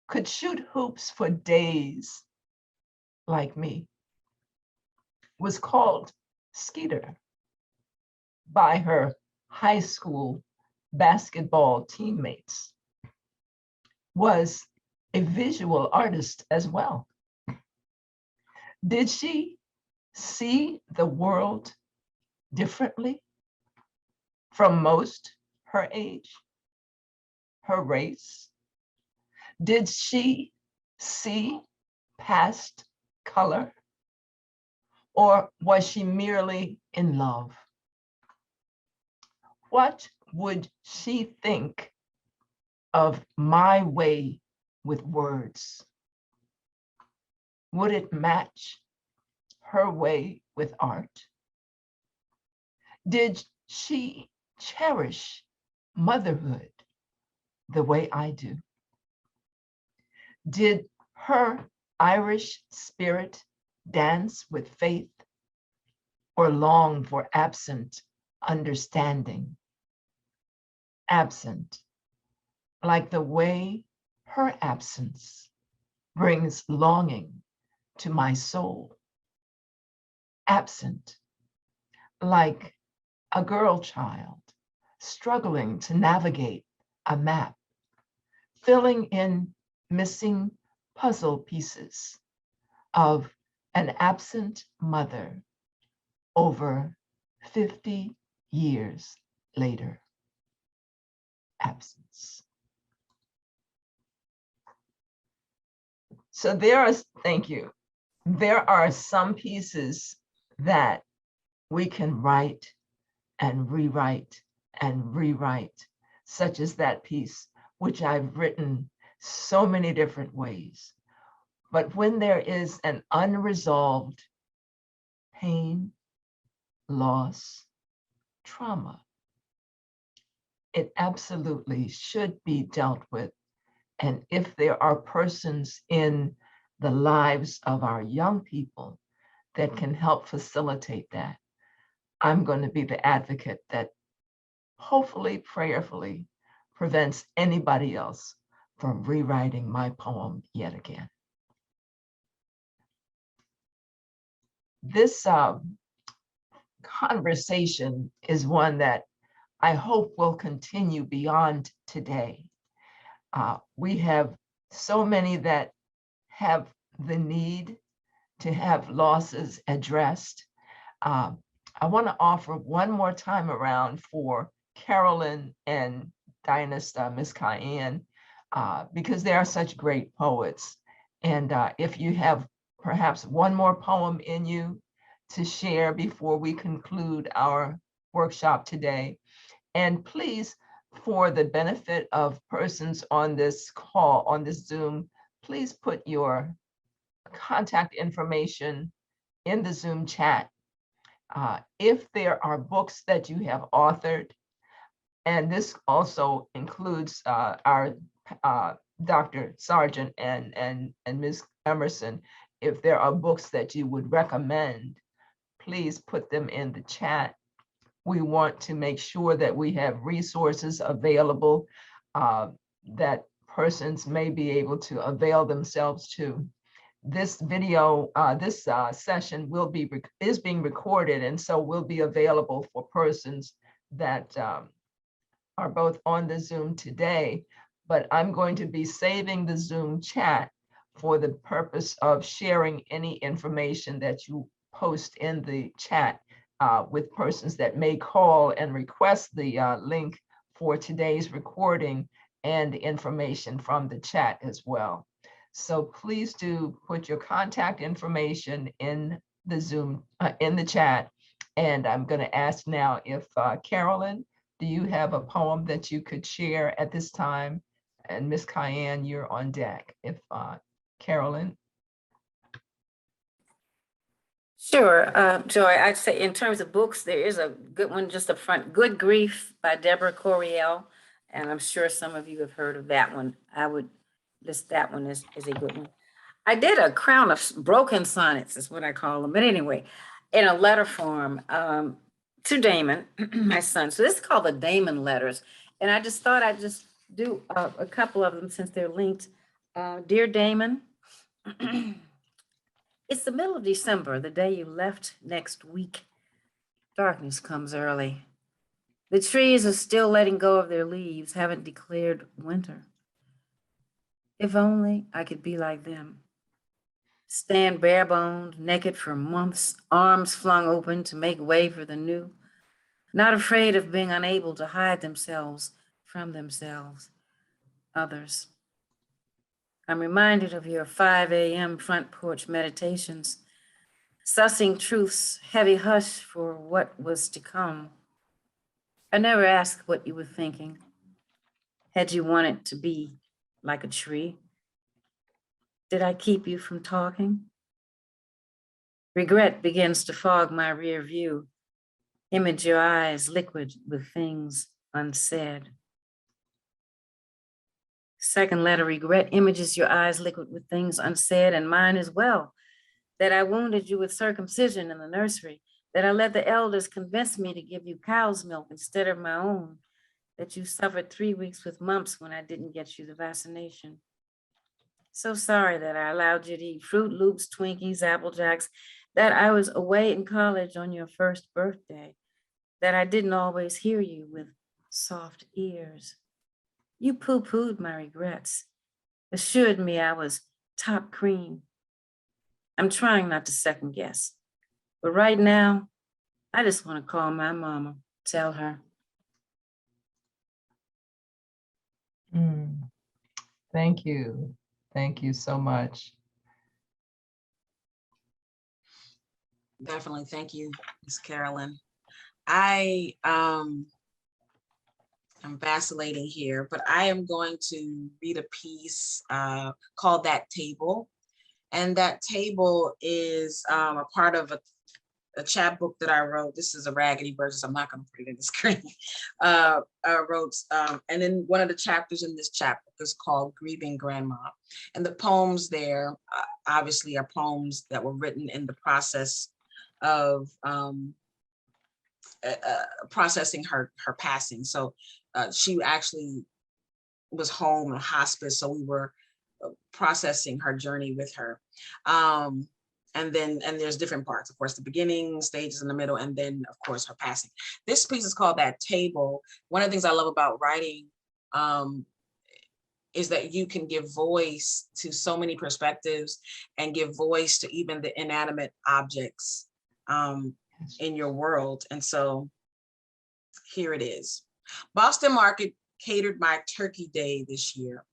Could shoot hoops for days like me. Was called Skeeter by her high school basketball teammates. Was a visual artist as well. Did she see the world differently from most her age, her race? Did she see past color? Or was she merely in love? What would she think of my way with words? Would it match her way with art? Did she cherish motherhood the way I do? Did her Irish spirit dance with faith or long for absent understanding? Absent, like the way her absence brings longing to my soul. Absent, like a girl child struggling to navigate a map, filling in missing puzzle pieces of an absent mother over 50 years later. Absence. So thank you. There are some pieces that we can write and rewrite and rewrite, such as that piece, which I've written so many different ways. But when there is an unresolved pain, loss, trauma, it absolutely should be dealt with. And if there are persons in the lives of our young people that can help facilitate that, I'm going to be the advocate that hopefully, prayerfully, prevents anybody else from rewriting my poem yet again. This conversation is one that I hope will continue beyond today. We have so many that have the need to have losses addressed. I want to offer one more time around for Carolyn and Dynast, Miss Cayenne, because they are such great poets. And if you have perhaps one more poem in you to share before we conclude our workshop today. And please, for the benefit of persons on this call, on this Zoom, please put your contact information in the Zoom chat. If there are books that you have authored, and this also includes our Dr. Sargent and Ms. Emerson, if there are books that you would recommend, please put them in the chat. We want to make sure that we have resources available that persons may be able to avail themselves to. This video, this session is being recorded, and so will be available for persons that are both on the Zoom today, but I'm going to be saving the Zoom chat for the purpose of sharing any information that you post in the chat with persons that may call and request the link for today's recording and information from the chat as well. So please do put your contact information in the Zoom, in the chat. And I'm going to ask now if Carolyn, do you have a poem that you could share at this time? And Miss Cayenne, you're on deck. If Carolyn. Sure, Joy, I'd say in terms of books, there is a good one just up front, Good Grief by Deborah Coriel. And I'm sure some of you have heard of that one. I would list that one as a good one. I did a crown of broken sonnets, is what I call them. But anyway, in a letter form to Damon, my son. So this is called the Damon letters. And I just thought I'd just do a couple of them since they're linked. Dear Damon, it's the middle of December, the day you left next week. Darkness comes early. The trees are still letting go of their leaves, haven't declared winter. If only I could be like them. Stand bare-boned, naked for months, arms flung open to make way for the new, not afraid of being unable to hide themselves from themselves, others. I'm reminded of your 5 a.m. front porch meditations, sussing truth's heavy hush for what was to come. I never asked what you were thinking. Had you wanted to be like a tree? Did I keep you from talking? Regret begins to fog my rear view. Image your eyes liquid with things unsaid. Second letter, regret images your eyes liquid with things unsaid, and mine as well. That I wounded you with circumcision in the nursery, that I let the elders convince me to give you cow's milk instead of my own, that you suffered 3 weeks with mumps when I didn't get you the vaccination. So sorry that I allowed you to eat Fruit Loops, Twinkies, Apple Jacks, that I was away in college on your first birthday, that I didn't always hear you with soft ears. You poo-pooed my regrets, assured me I was top cream. I'm trying not to second guess, but right now, I just want to call my mama, tell her. Thank you. Thank you so much. Definitely. Thank you, Ms. Carolyn. I'm vacillating here, but I am going to read a piece called That Table. And that table is a part of a chapbook that I wrote. This is a raggedy version, so I'm not going to put it in the screen. I wrote, and then one of the chapters in this chapbook is called Grieving Grandma. And the poems there obviously are poems that were written in the process of processing her passing. So she actually was home in hospice, so we were processing her journey with her. And there's different parts, of course, the beginning, stages in the middle, and then of course her passing. This piece is called That Table. One of the things I love about writing is that you can give voice to so many perspectives and give voice to even the inanimate objects in your world. And so here it is. Boston Market catered my turkey day this year.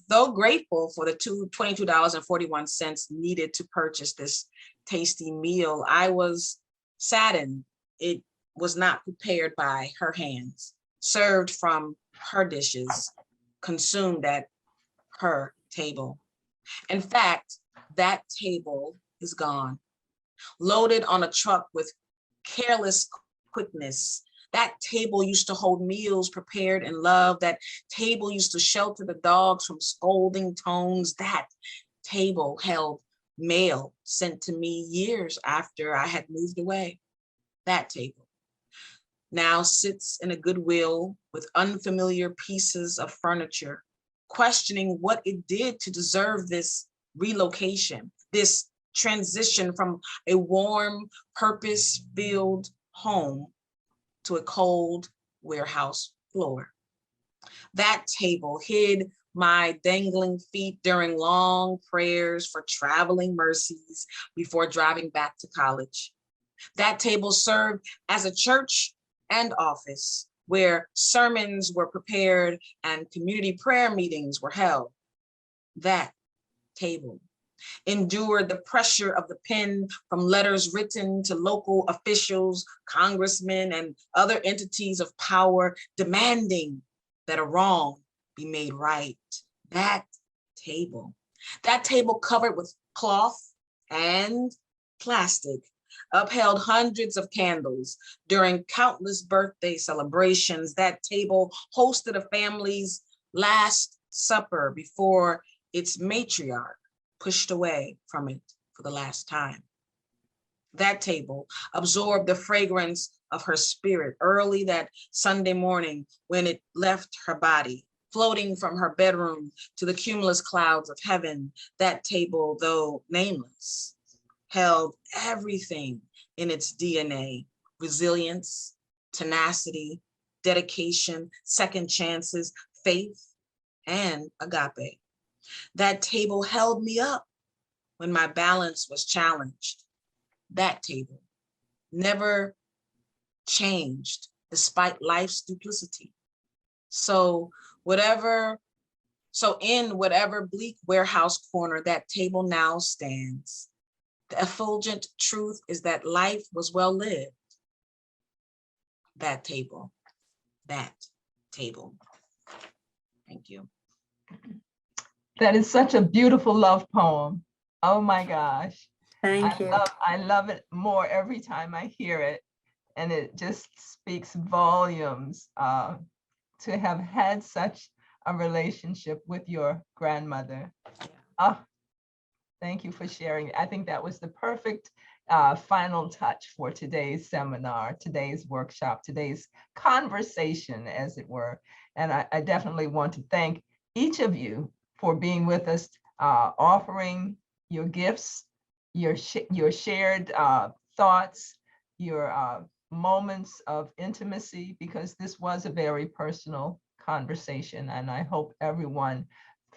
Though grateful for the $22.41 needed to purchase this tasty meal, I was saddened it was not prepared by her hands, served from her dishes, consumed at her table. In fact, that table is gone, loaded on a truck with careless quickness. That table used to hold meals prepared in love. That table used to shelter the dogs from scolding tones. That table held mail sent to me years after I had moved away. That table now sits in a Goodwill with unfamiliar pieces of furniture, questioning what it did to deserve this relocation, this transition from a warm, purpose-filled home to a cold warehouse floor. That table hid my dangling feet during long prayers for traveling mercies before driving back to college. That table served as a church and office where sermons were prepared and community prayer meetings were held. That table endured the pressure of the pen from letters written to local officials, congressmen, and other entities of power demanding that a wrong be made right. That table covered with cloth and plastic, upheld hundreds of candles during countless birthday celebrations. That table hosted a family's last supper before its matriarch pushed away from it for the last time. That table absorbed the fragrance of her spirit early that Sunday morning when it left her body, floating from her bedroom to the cumulus clouds of heaven. That table, though nameless, held everything in its DNA: resilience, tenacity, dedication, second chances, faith, and agape. That table held me up when my balance was challenged. That table never changed despite life's duplicity. So in whatever bleak warehouse corner that table now stands, the effulgent truth is that life was well lived. That table. Thank you. That is such a beautiful love poem. Oh my gosh. Thank you. I love it more every time I hear it. And it just speaks volumes to have had such a relationship with your grandmother. Thank you for sharing. I think that was the perfect final touch for today's seminar, today's workshop, today's conversation, as it were. And I definitely want to thank each of you for being with us, offering your gifts, your shared thoughts, your moments of intimacy, because this was a very personal conversation. And I hope everyone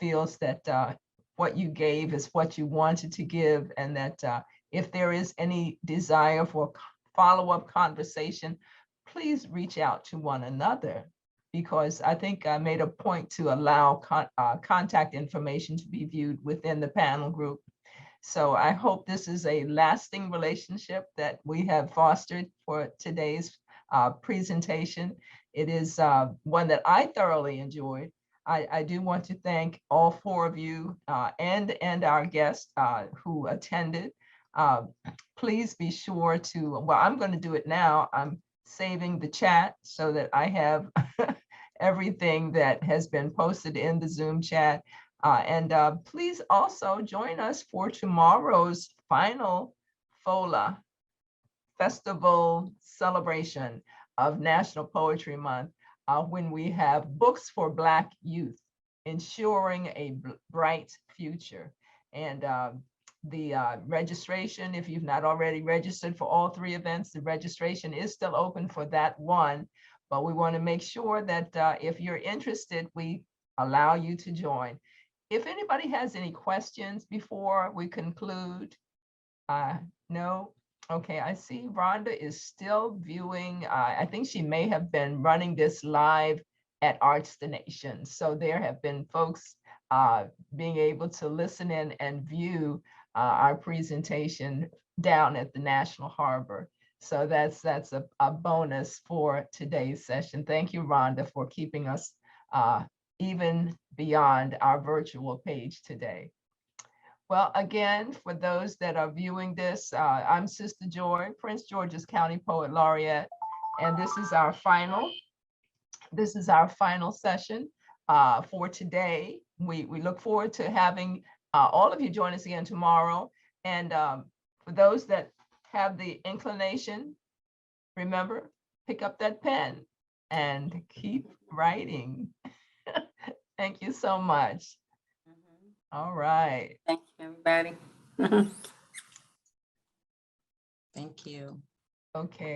feels that what you gave is what you wanted to give, and that if there is any desire for follow-up conversation, please reach out to one another, because I think I made a point to allow contact information to be viewed within the panel group. So I hope this is a lasting relationship that we have fostered for today's presentation. It is one that I thoroughly enjoyed. I do want to thank all four of you and our guests who attended. Please be sure to, well, I'm going to do it now. I'm saving the chat so that I have everything that has been posted in the Zoom chat. And please also join us for tomorrow's final FOLA Festival celebration of National Poetry Month, when we have Books for Black Youth, Ensuring a Bright Future. And the registration, if you've not already registered for all three events, the registration is still open for that one. But we want to make sure that if you're interested, we allow you to join. If anybody has any questions before we conclude, no? Okay, I see Rhonda is still viewing. I think she may have been running this live at Arts the Nation. So there have been folks being able to listen in and view our presentation down at the National Harbor. So that's a bonus for today's session. Thank you, Rhonda, for keeping us even beyond our virtual page today. Well, again, for those that are viewing this, I'm Sister Joy, Prince George's County Poet Laureate, and this is our final session for today. We look forward to having all of you join us again tomorrow. And for those that have the inclination, remember, pick up that pen and keep writing. Thank you so much. All right. Thank you, everybody. Thank you. Okay.